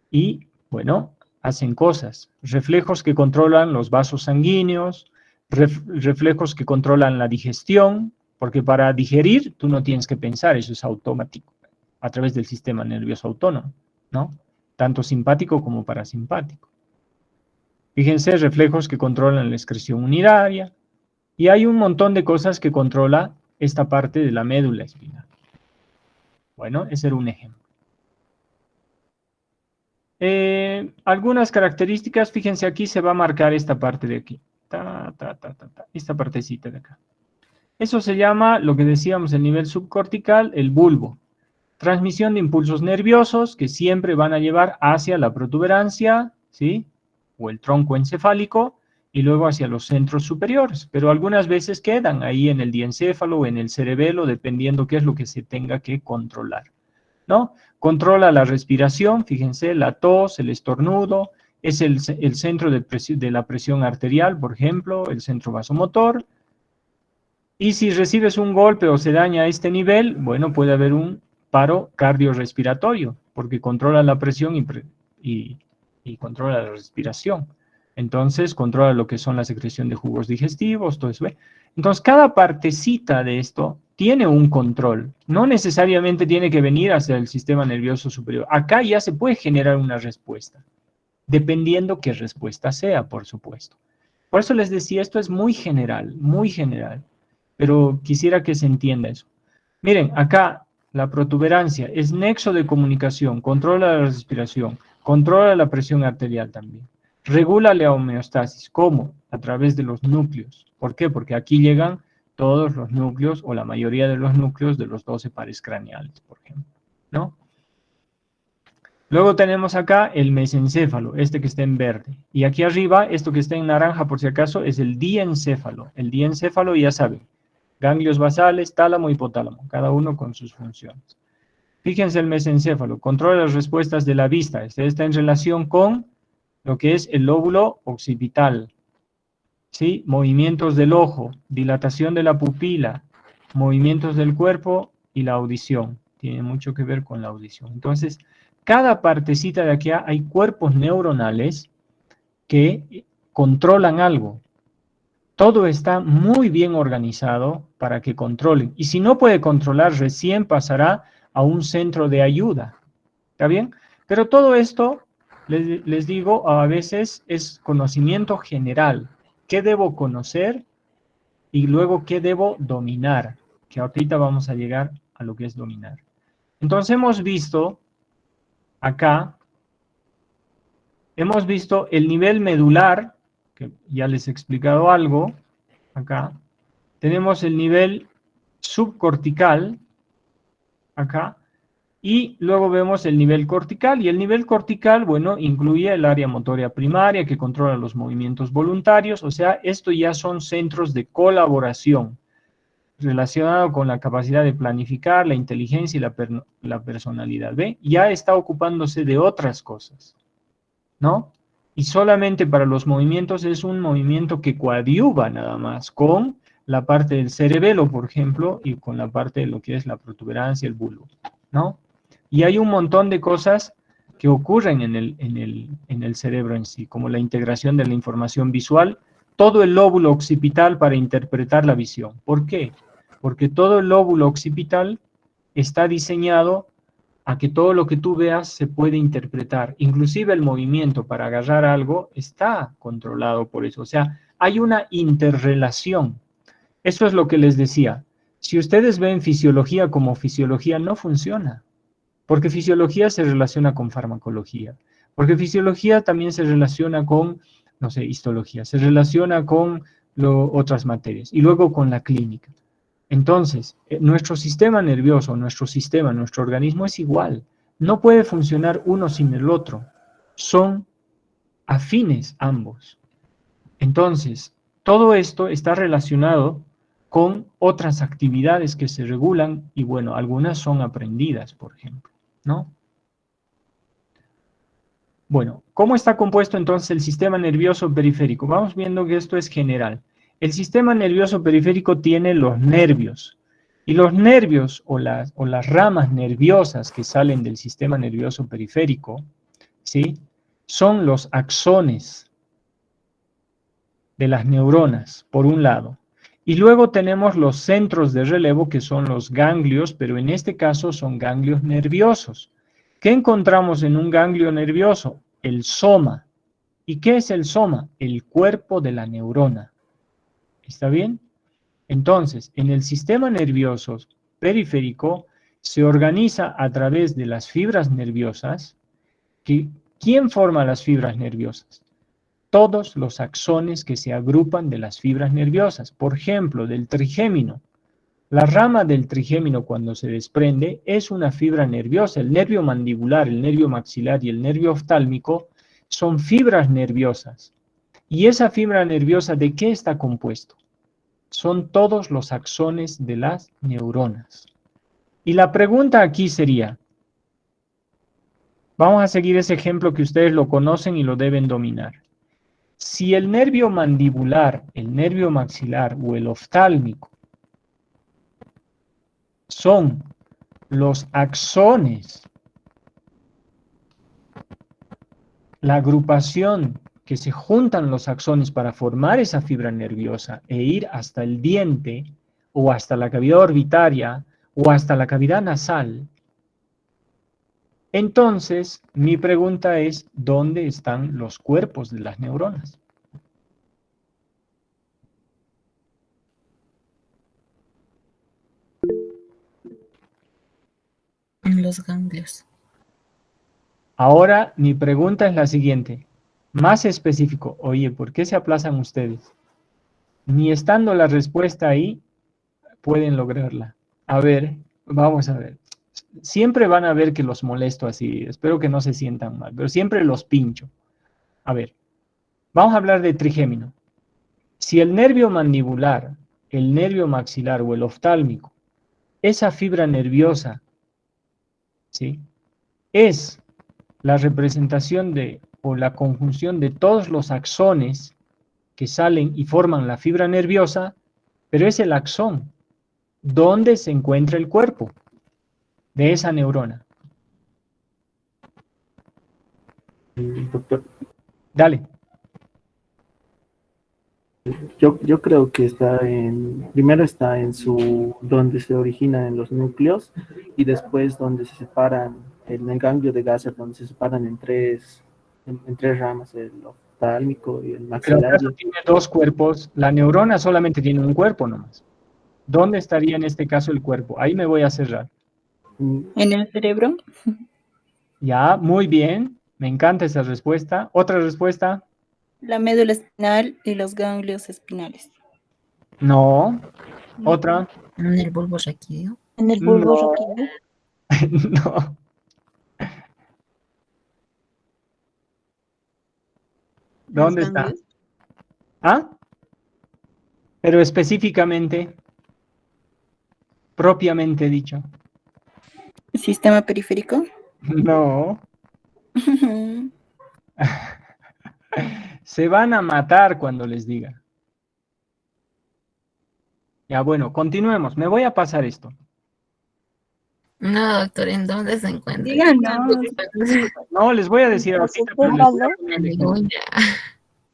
y, bueno, hacen cosas. Reflejos que controlan los vasos sanguíneos, reflejos que controlan la digestión, porque para digerir tú no tienes que pensar, eso es automático, a través del sistema nervioso autónomo, ¿no? Tanto simpático como parasimpático. Fíjense, reflejos que controlan la excreción unitaria, y hay un montón de cosas que controla esta parte de la médula espinal. Bueno, ese era un ejemplo. Algunas características, fíjense, aquí se va a marcar esta parte de aquí. Esta partecita de acá. Eso se llama, lo que decíamos, el nivel subcortical, el bulbo. Transmisión de impulsos nerviosos que siempre van a llevar hacia la protuberancia, ¿sí? O el tronco encefálico, y luego hacia los centros superiores. Pero algunas veces quedan ahí en el diencéfalo o en el cerebelo, dependiendo qué es lo que se tenga que controlar, ¿no? Controla la respiración, fíjense, la tos, el estornudo, es el centro de la presión arterial, por ejemplo, el centro vasomotor. Y si recibes un golpe o se daña a este nivel, bueno, puede haber un paro cardiorrespiratorio, porque controla la presión y controla la respiración. Entonces, controla lo que son la secreción de jugos digestivos, todo eso. Entonces, cada partecita de esto tiene un control. No necesariamente tiene que venir hacia el sistema nervioso superior. Acá ya se puede generar una respuesta, dependiendo qué respuesta sea, por supuesto. Por eso les decía, esto es muy general, pero quisiera que se entienda eso. Miren, acá la protuberancia es nexo de comunicación, controla la respiración, controla la presión arterial también. Regula la homeostasis. ¿Cómo? A través de los núcleos. ¿Por qué? Porque aquí llegan todos los núcleos o la mayoría de los núcleos de los 12 pares craneales, por ejemplo, ¿no? Luego tenemos acá el mesencéfalo, este que está en verde. Y aquí arriba, esto que está en naranja, por si acaso, es el diencéfalo. El diencéfalo, ya saben, ganglios basales, tálamo, hipotálamo, cada uno con sus funciones. Fíjense el mesencéfalo, controla las respuestas de la vista. Este está en relación con lo que es el lóbulo occipital, ¿sí? Movimientos del ojo, dilatación de la pupila, movimientos del cuerpo y la audición. Tiene mucho que ver con la audición. Entonces, cada partecita de aquí hay cuerpos neuronales que controlan algo. Todo está muy bien organizado para que controlen. Y si no puede controlar, recién pasará a un centro de ayuda. ¿Está bien? Pero todo esto, les digo, a veces es conocimiento general. ¿Qué debo conocer? Y luego, ¿qué debo dominar? Que ahorita vamos a llegar a lo que es dominar. Entonces, hemos visto acá, hemos visto el nivel medular, que ya les he explicado algo, acá. Tenemos el nivel subcortical, acá. Y luego vemos el nivel cortical, y el nivel cortical, bueno, incluye el área motoria primaria que controla los movimientos voluntarios, o sea, esto ya son centros de colaboración relacionado con la capacidad de planificar, la inteligencia y la personalidad, ¿ve? Ya está ocupándose de otras cosas, ¿no? Y solamente para los movimientos es un movimiento que coadyuva nada más con la parte del cerebelo, por ejemplo, y con la parte de lo que es la protuberancia, el bulbo, ¿no? Y hay un montón de cosas que ocurren en el cerebro en sí, como la integración de la información visual, todo el lóbulo occipital para interpretar la visión. ¿Por qué? Porque todo el lóbulo occipital está diseñado a que todo lo que tú veas se puede interpretar. Inclusive el movimiento para agarrar algo está controlado por eso. O sea, hay una interrelación. Eso es lo que les decía. Si ustedes ven fisiología como fisiología, no funciona. Porque fisiología se relaciona con farmacología. Porque fisiología también se relaciona con, no sé, histología. Se relaciona con otras materias. Y luego con la clínica. Entonces, nuestro sistema nervioso, nuestro organismo es igual. No puede funcionar uno sin el otro. Son afines ambos. Entonces, todo esto está relacionado con otras actividades que se regulan y bueno, algunas son aprendidas, por ejemplo, ¿no? Bueno, ¿cómo está compuesto entonces el sistema nervioso periférico? Vamos viendo que esto es general. El sistema nervioso periférico tiene los nervios, y los nervios o las ramas nerviosas que salen del sistema nervioso periférico, ¿sí? Son los axones de las neuronas, por un lado. Y luego tenemos los centros de relevo, que son los ganglios, pero en este caso son ganglios nerviosos. ¿Qué encontramos en un ganglio nervioso? El soma. ¿Y qué es el soma? El cuerpo de la neurona. ¿Está bien? Entonces, en el sistema nervioso periférico se organiza a través de las fibras nerviosas. ¿Quién forma las fibras nerviosas? Todos los axones que se agrupan de las fibras nerviosas. Por ejemplo, del trigémino. La rama del trigémino, cuando se desprende, es una fibra nerviosa. El nervio mandibular, el nervio maxilar y el nervio oftálmico son fibras nerviosas. ¿Y esa fibra nerviosa de qué está compuesto? Son todos los axones de las neuronas. Y la pregunta aquí sería, vamos a seguir ese ejemplo que ustedes lo conocen y lo deben dominar. Si el nervio mandibular, el nervio maxilar o el oftálmico son los axones, la agrupación que se juntan los axones para formar esa fibra nerviosa e ir hasta el diente o hasta la cavidad orbitaria o hasta la cavidad nasal, entonces mi pregunta es, ¿dónde están los cuerpos de las neuronas? En los ganglios. Ahora mi pregunta es la siguiente, más específico. Oye, ¿por qué se aplazan ustedes? Ni estando la respuesta ahí, pueden lograrla. A ver, vamos a ver. Siempre van a ver que los molesto así, espero que no se sientan mal, pero siempre los pincho. A ver, vamos a hablar de trigémino. Si el nervio mandibular, el nervio maxilar o el oftálmico, esa fibra nerviosa, ¿sí?, es la representación de, o la conjunción de todos los axones que salen y forman la fibra nerviosa, pero es el axón. ¿Dónde se encuentra el cuerpo de esa neurona? Doctor, Dale. yo creo que primero está en donde se originan en los núcleos y después donde se separan, en el ganglio de Gasser, donde se separan en tres ramas, el oftálmico y el Pero maxilar. acaso tiene dos cuerpos, la neurona solamente tiene un cuerpo nomás. ¿Dónde estaría en este caso el cuerpo? Ahí me voy a cerrar. En el cerebro. Ya, muy bien. Me encanta esa respuesta. ¿Otra respuesta? La médula espinal y los ganglios espinales. No. ¿Otra? En el bulbo raquídeo. En el bulbo bulbo raquídeo. No. ¿Dónde está? ¿Ah? Pero específicamente, propiamente dicho. ¿Sistema periférico? No. Se van a matar cuando les diga. Ya, bueno, continuemos. Me voy a pasar esto. No, doctor, ¿en dónde se encuentra? Díganos. No, les voy a decir ahorita, pero les voy a poner el ejemplo. Ya.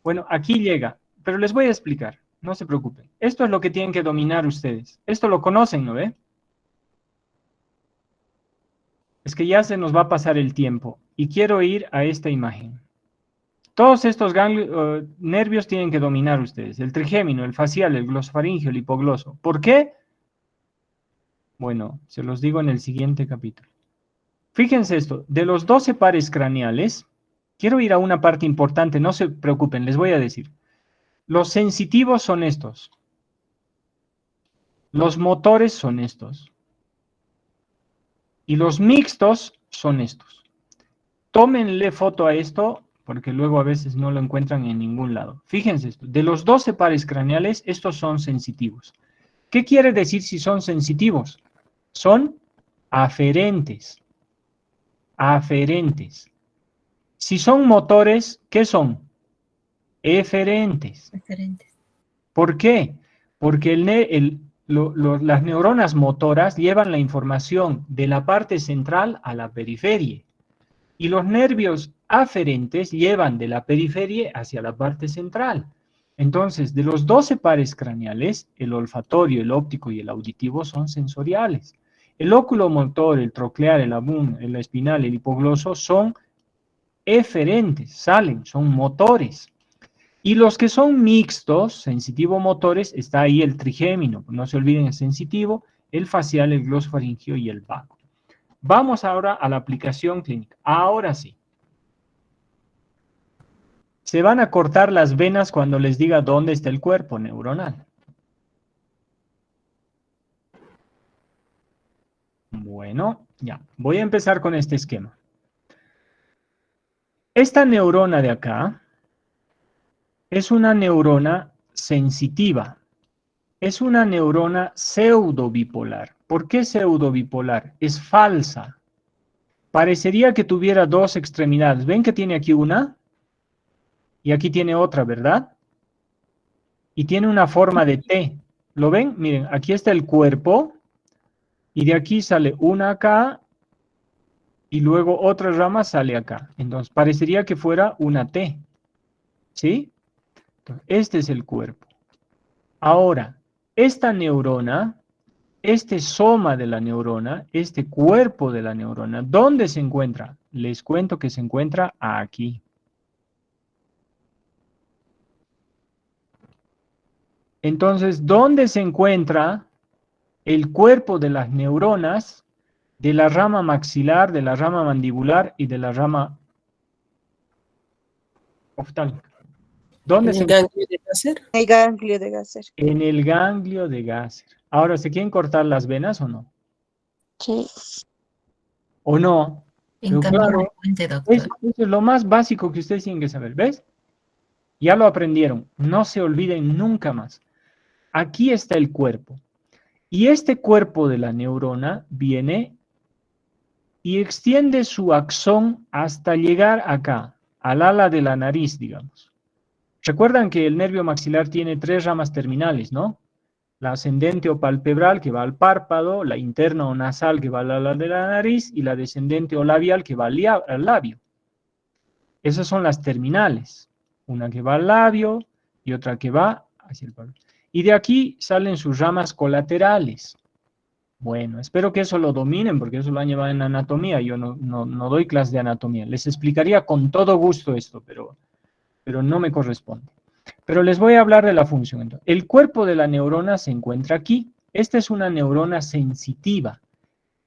Bueno, aquí llega, pero les voy a explicar. No se preocupen. Esto es lo que tienen que dominar ustedes. Esto lo conocen, ¿no ve? Es que ya se nos va a pasar el tiempo y quiero ir a esta imagen. Todos estos nervios tienen que dominar ustedes. El trigémino, el facial, el glosofaringeo, el hipogloso. ¿Por qué? Bueno, se los digo en el siguiente capítulo. Fíjense esto. De los 12 pares craneales, quiero ir a una parte importante. No se preocupen, les voy a decir. Los sensitivos son estos. Los motores son estos. Y los mixtos son estos. Tómenle foto a esto, porque luego a veces no lo encuentran en ningún lado. Fíjense esto. De los 12 pares craneales, estos son sensitivos. ¿Qué quiere decir si son sensitivos? Son aferentes. Aferentes. Si son motores, ¿qué son? Eferentes. Diferentes. ¿Por qué? Porque las neuronas motoras llevan la información de la parte central a la periferia. Y los nervios aferentes llevan de la periferia hacia la parte central. Entonces, de los 12 pares craneales, el olfatorio, el óptico y el auditivo son sensoriales. El oculomotor, el troclear, el abum, el espinal, el hipogloso son eferentes, son motores. Y los que son mixtos, sensitivo-motores, está ahí el trigémino, no se olviden el sensitivo, el facial, el glosofaringeo y el vago. Vamos ahora a la aplicación clínica. Ahora sí. Se van a cortar las venas cuando les diga dónde está el cuerpo neuronal. Bueno, ya. Voy a empezar con este esquema. Esta neurona de acá es una neurona sensitiva. Es una neurona pseudobipolar. ¿Por qué pseudobipolar? Es falsa. Parecería que tuviera dos extremidades. ¿Ven que tiene aquí una? Y aquí tiene otra, ¿verdad? Y tiene una forma de T. ¿Lo ven? Miren, aquí está el cuerpo. Y de aquí sale una acá. Y luego otra rama sale acá. Entonces, parecería que fuera una T. ¿Sí? Entonces, este es el cuerpo. Ahora, esta neurona, este soma de la neurona, este cuerpo de la neurona, ¿dónde se encuentra? Les cuento que se encuentra aquí. Entonces, ¿dónde se encuentra el cuerpo de las neuronas de la rama maxilar, de la rama mandibular y de la rama oftálmica? ¿Dónde se encuentra? ¿Ganglio de Gasser? El ganglio de Gasser. En el ganglio de Gasser. Ahora, ¿se quieren cortar las venas o no? Sí. ¿O no? En Pero cambio, claro, el puente, doctor. eso es lo más básico que ustedes tienen que saber, ¿ves? Ya lo aprendieron, no se olviden nunca más. Aquí está el cuerpo. Y este cuerpo de la neurona viene y extiende su axón hasta llegar acá, al ala de la nariz, digamos. Recuerdan que el nervio maxilar tiene 3 ramas terminales, ¿no? La ascendente o palpebral que va al párpado, la interna o nasal que va al ala de la nariz y la descendente o labial que va al labio. Esas son las terminales. Una que va al labio y otra que va hacia el párpado. Y de aquí salen sus ramas colaterales. Bueno, espero que eso lo dominen porque eso lo han llevado en anatomía. Yo no doy clase de anatomía. Les explicaría con todo gusto esto, pero no me corresponde. Pero les voy a hablar de la función. Entonces, el cuerpo de la neurona se encuentra aquí. Esta es una neurona sensitiva.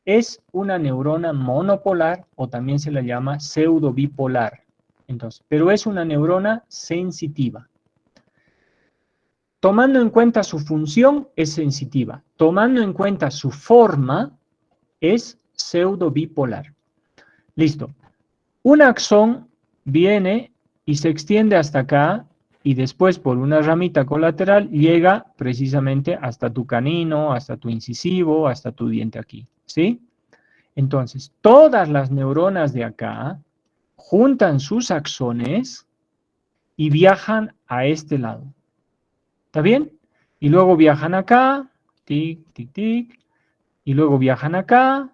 Es una neurona monopolar o también se la llama pseudobipolar. Entonces, pero es una neurona sensitiva. Tomando en cuenta su función, es sensitiva. Tomando en cuenta su forma, es pseudobipolar. Listo. Un axón viene y se extiende hasta acá y después por una ramita colateral llega precisamente hasta tu canino, hasta tu incisivo, hasta tu diente aquí. ¿Sí? Entonces, todas las neuronas de acá juntan sus axones y viajan a este lado. ¿Está bien? Y luego viajan acá, tic, tic, tic, y luego viajan acá,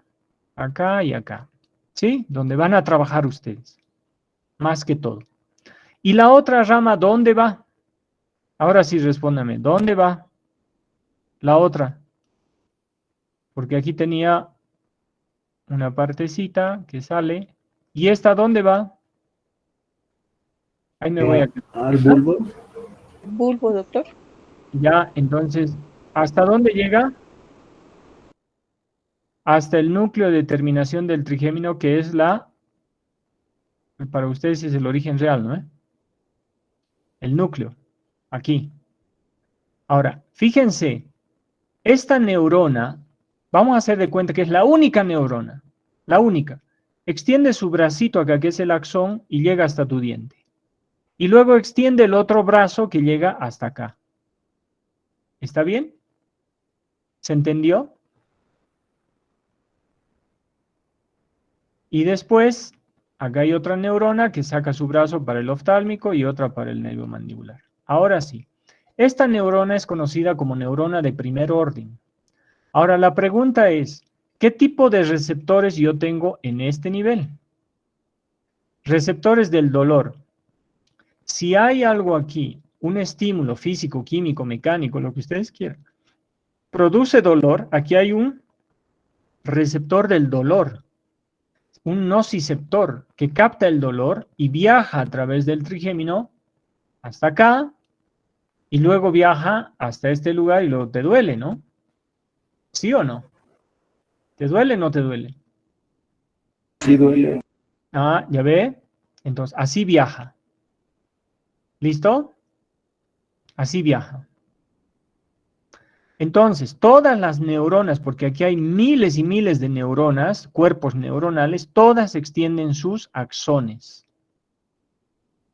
acá y acá. ¿Sí? Donde van a trabajar ustedes. Más que todo. ¿Y la otra rama dónde va? Ahora sí respóndame, ¿dónde va? La otra. Porque aquí tenía una partecita que sale. ¿Y esta dónde va? Ahí me voy a... Al bulbo. Bulbo, doctor. Ya, entonces, ¿hasta dónde llega? Hasta el núcleo de terminación del trigémino, que es para ustedes es el origen real, ¿no? El núcleo, aquí. Ahora, fíjense, esta neurona, vamos a hacer de cuenta que es la única neurona, la única. Extiende su bracito acá, que es el axón, y llega hasta tu diente. Y luego extiende el otro brazo que llega hasta acá. ¿Está bien? ¿Se entendió? Y después, acá hay otra neurona que saca su brazo para el oftálmico y otra para el nervio mandibular. Ahora sí, esta neurona es conocida como neurona de primer orden. Ahora la pregunta es, ¿qué tipo de receptores yo tengo en este nivel? Receptores del dolor. Si hay algo aquí, un estímulo físico, químico, mecánico, lo que ustedes quieran, produce dolor, aquí hay un receptor del dolor, un nociceptor que capta el dolor y viaja a través del trigémino hasta acá y luego viaja hasta este lugar y luego te duele, ¿no? ¿Sí o no? ¿Te duele o no te duele? Sí duele. Ah, ¿ya ve? Entonces, así viaja. ¿Listo? Así viaja. Entonces, todas las neuronas, porque aquí hay miles y miles de neuronas, cuerpos neuronales, todas extienden sus axones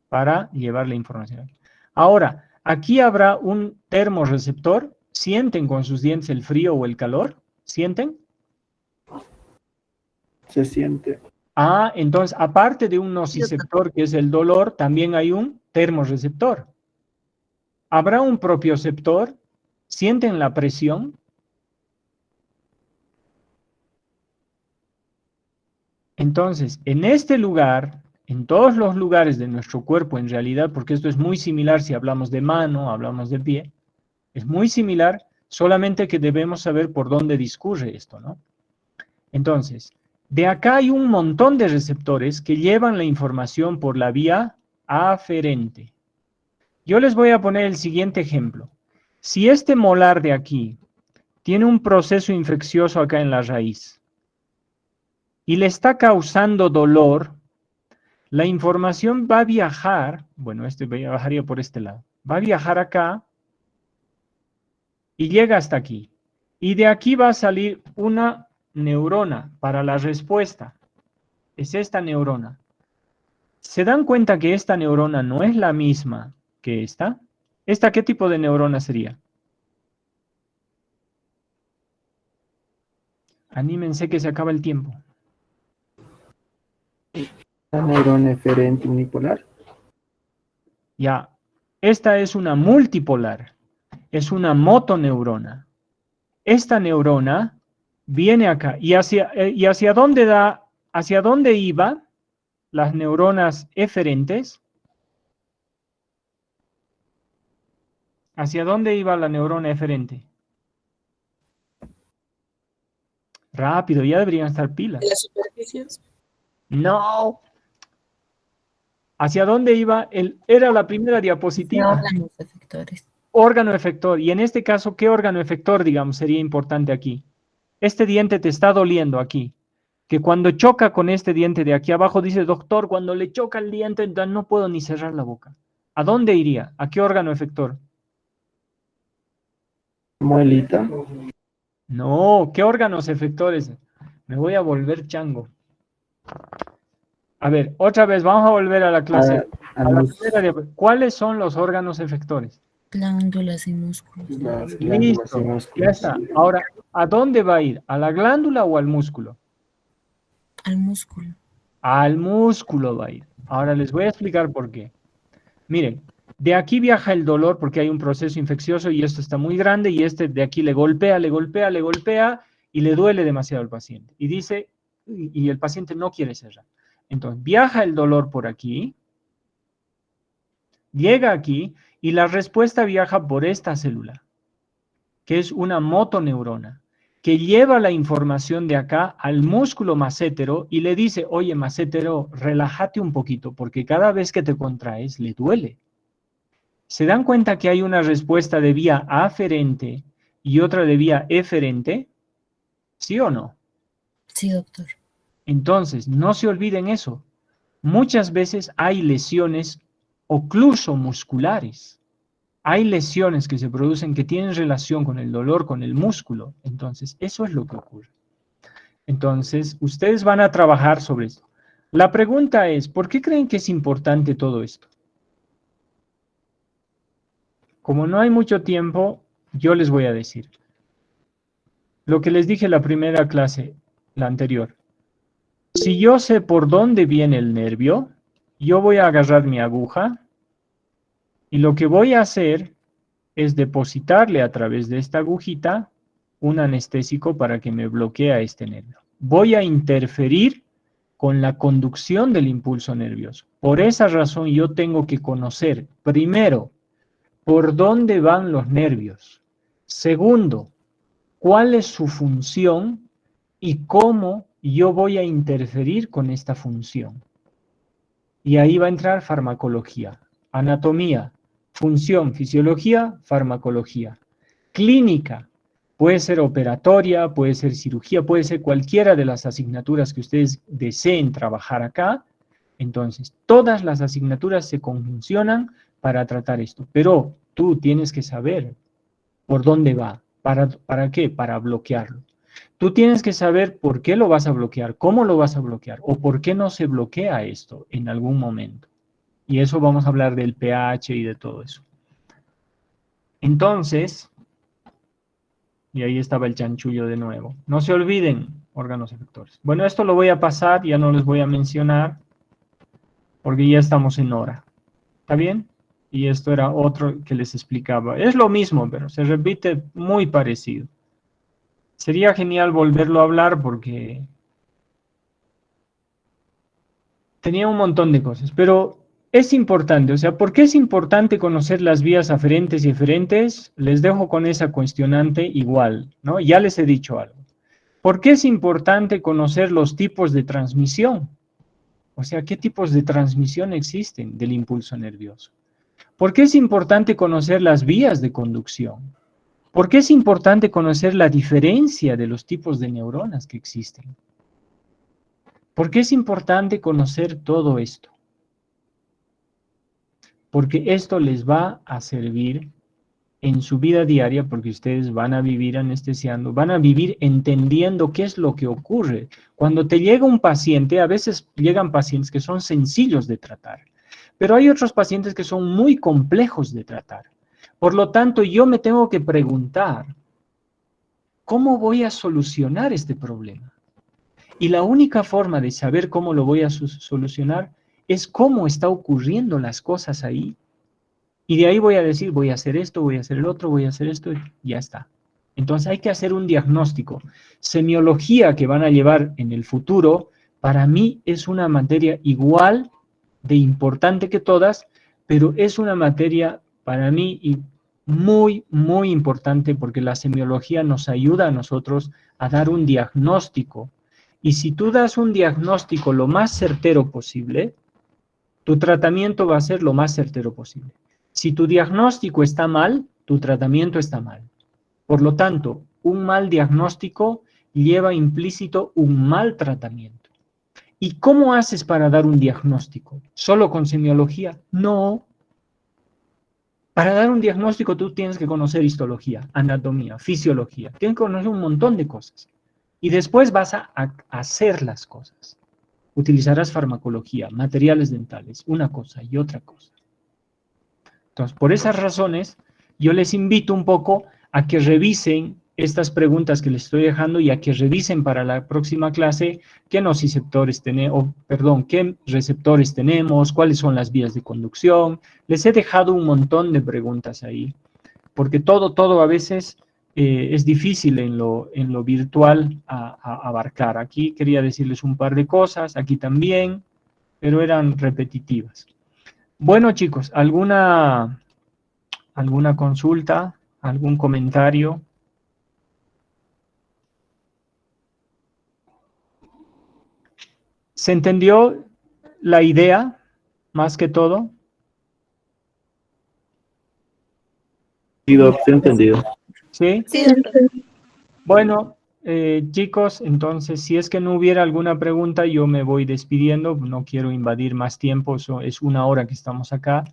para llevar la información. Ahora, aquí habrá un termorreceptor. ¿Sienten con sus dientes el frío o el calor? ¿Sienten? Se siente. Ah, entonces, aparte de un nociceptor, que es el dolor, también hay un termorreceptor. ¿Habrá un propioceptor? ¿Sienten la presión? Entonces, en este lugar, en todos los lugares de nuestro cuerpo, en realidad, porque esto es muy similar si hablamos de mano, hablamos de pie, es muy similar, solamente que debemos saber por dónde discurre esto, ¿no? Entonces, de acá hay un montón de receptores que llevan la información por la vía aferente. Yo les voy a poner el siguiente ejemplo. Si este molar de aquí tiene un proceso infeccioso acá en la raíz y le está causando dolor, la información va a viajar, bueno, este viajaría por este lado, va a viajar acá y llega hasta aquí. Y de aquí va a salir una neurona para la respuesta. Es esta neurona. ¿Se dan cuenta que esta neurona no es la misma que esta? ¿Esta qué tipo de neurona sería? Anímense que se acaba el tiempo. La neurona eferente unipolar. Ya, esta es una multipolar, es una motoneurona. Esta neurona viene acá y hacia dónde iba las neuronas eferentes. ¿Hacia dónde iba la neurona eferente? Rápido, ya deberían estar pilas. ¿De las superficies? No. ¿Hacia dónde iba? Era la primera ¿Qué diapositiva. órganos efectores? Órgano efector. Y en este caso, ¿qué órgano efector, digamos, sería importante aquí? Este diente te está doliendo aquí. Que cuando choca con este diente de aquí abajo, dice, doctor, cuando le choca el diente, entonces no puedo ni cerrar la boca. ¿A dónde iría? ¿A qué órgano efector? Muelita. No, ¿qué órganos efectores? Me voy a volver chango. A ver, otra vez, vamos a volver a la clase. A A la los- primera ¿Cuáles son los órganos efectores? Glándulas y músculos. las glándulas y Listo, ya músculos. está. Ahora, ¿a dónde va a ir? ¿A la glándula o al músculo? Al músculo. Al músculo va a ir. Ahora les voy a explicar por qué. Miren, de aquí viaja el dolor porque hay un proceso infeccioso y esto está muy grande y este de aquí le golpea y le duele demasiado al paciente. Y dice, y el paciente no quiere cerrar. Entonces, viaja el dolor por aquí, llega aquí y la respuesta viaja por esta célula, que es una motoneurona, que lleva la información de acá al músculo massétero y le dice, oye, massétero, relájate un poquito, porque cada vez que te contraes le duele. ¿Se dan cuenta que hay una respuesta de vía aferente y otra de vía eferente? ¿Sí o no? Sí, doctor. Entonces, no se olviden eso. Muchas veces hay lesiones oclusomusculares. Hay lesiones que se producen que tienen relación con el dolor, con el músculo. Entonces, eso es lo que ocurre. Entonces, ustedes van a trabajar sobre esto. La pregunta es, ¿por qué creen que es importante todo esto? Como no hay mucho tiempo, yo les voy a decir. lo que les dije en la primera clase, la anterior. Si yo sé por dónde viene el nervio, yo voy a agarrar mi aguja y lo que voy a hacer es depositarle a través de esta agujita un anestésico para que me bloquee este nervio. Voy a interferir con la conducción del impulso nervioso. Por esa razón yo tengo que conocer, primero, por dónde van los nervios. Segundo, cuál es su función y cómo yo voy a interferir con esta función. Y ahí va a entrar farmacología, anatomía, función, fisiología, farmacología. Clínica, puede ser operatoria, puede ser cirugía, puede ser cualquiera de las asignaturas que ustedes deseen trabajar acá. Entonces, todas las asignaturas se conjuncionan para tratar esto. Pero tú tienes que saber por dónde va. ¿Para qué? Para bloquearlo. Tú tienes que saber por qué lo vas a bloquear, cómo lo vas a bloquear, o por qué no se bloquea esto en algún momento. Y eso vamos a hablar del pH y de todo eso. Entonces, y ahí estaba el chanchullo de nuevo. No se olviden, órganos efectores. Bueno, esto lo voy a pasar, ya no les voy a mencionar, porque ya estamos en hora. ¿Está bien? Y esto era otro que les explicaba. Es lo mismo, pero se repite muy parecido. Sería genial volverlo a hablar porque tenía un montón de cosas, pero es importante, o sea, ¿por qué es importante conocer las vías aferentes y eferentes? Les dejo con esa cuestionante igual, ¿no? Ya les he dicho algo. ¿Por qué es importante conocer los tipos de transmisión? O sea, ¿qué tipos de transmisión existen del impulso nervioso? ¿Por qué es importante conocer las vías de conducción? ¿Por qué es importante conocer la diferencia de los tipos de neuronas que existen? ¿Por qué es importante conocer todo esto? Porque esto les va a servir en su vida diaria, porque ustedes van a vivir anestesiando, van a vivir entendiendo qué es lo que ocurre. Cuando te llega un paciente, a veces llegan pacientes que son sencillos de tratar, pero hay otros pacientes que son muy complejos de tratar. Por lo tanto, yo me tengo que preguntar, ¿cómo voy a solucionar este problema? Y la única forma de saber cómo lo voy a solucionar es cómo está ocurriendo las cosas ahí. Y de ahí voy a decir, voy a hacer esto, voy a hacer el otro, voy a hacer esto, y ya está. Entonces hay que hacer un diagnóstico. Semiología que van a llevar en el futuro, para mí es una materia igual de importante que todas, pero es una materia para mí muy, muy importante porque la semiología nos ayuda a nosotros a dar un diagnóstico. Y si tú das un diagnóstico lo más certero posible, tu tratamiento va a ser lo más certero posible. Si tu diagnóstico está mal, tu tratamiento está mal. Por lo tanto, un mal diagnóstico lleva implícito un mal tratamiento. ¿Y cómo haces para dar un diagnóstico? ¿Solo con semiología? No. Para dar un diagnóstico tú tienes que conocer histología, anatomía, fisiología. Tienes que conocer un montón de cosas. Y después vas a hacer las cosas. Utilizarás farmacología, materiales dentales, una cosa y otra cosa. Entonces, por esas razones, yo les invito un poco a que revisen estas preguntas que les estoy dejando y a que revisen para la próxima clase qué nociceptores tenemos, qué receptores tenemos, cuáles son las vías de conducción. Les he dejado un montón de preguntas ahí, porque todo a veces es difícil en lo virtual a abarcar. Aquí quería decirles un par de cosas, aquí también, pero eran repetitivas. Bueno, chicos, ¿alguna consulta? ¿Algún comentario? ¿Se entendió la idea, más que todo? Sí, doctor, entendido. ¿Sí? Sí, doctor. Bueno, chicos, entonces, si es que no hubiera alguna pregunta, yo me voy despidiendo. No quiero invadir más tiempo, eso es 1 hora que estamos acá.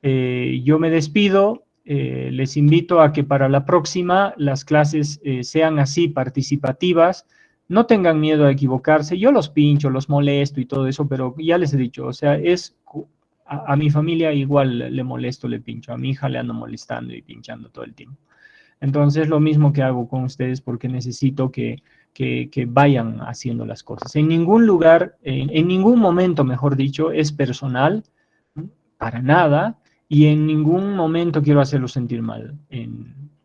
Yo me despido. Les invito a que para la próxima las clases sean así, participativas. No tengan miedo a equivocarse. Yo los pincho, los molesto y todo eso, pero ya les he dicho, o sea, a mi familia igual le molesto, le pincho. A mi hija le ando molestando y pinchando todo el tiempo. Entonces, lo mismo que hago con ustedes porque necesito que vayan haciendo las cosas. En ningún lugar, en ningún momento, mejor dicho, es personal, para nada, y en ningún momento quiero hacerlos sentir mal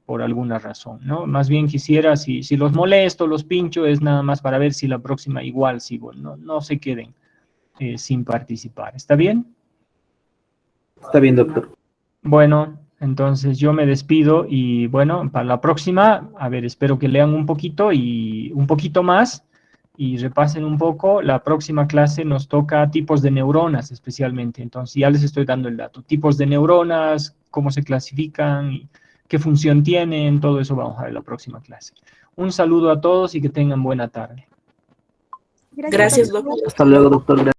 por alguna razón, ¿no? Más bien quisiera, si los molesto, los pincho, es nada más para ver si la próxima igual sigo, no se queden sin participar. ¿Está bien? Está bien, doctor. Bueno, entonces yo me despido y bueno, para la próxima, a ver, espero que lean un poquito y un poquito más y repasen un poco. La próxima clase nos toca tipos de neuronas especialmente, entonces ya les estoy dando el dato. Tipos de neuronas, cómo se clasifican, y qué función tienen, todo eso vamos a ver en la próxima clase. Un saludo a todos y que tengan buena tarde. Gracias, doctor. Hasta luego, doctor.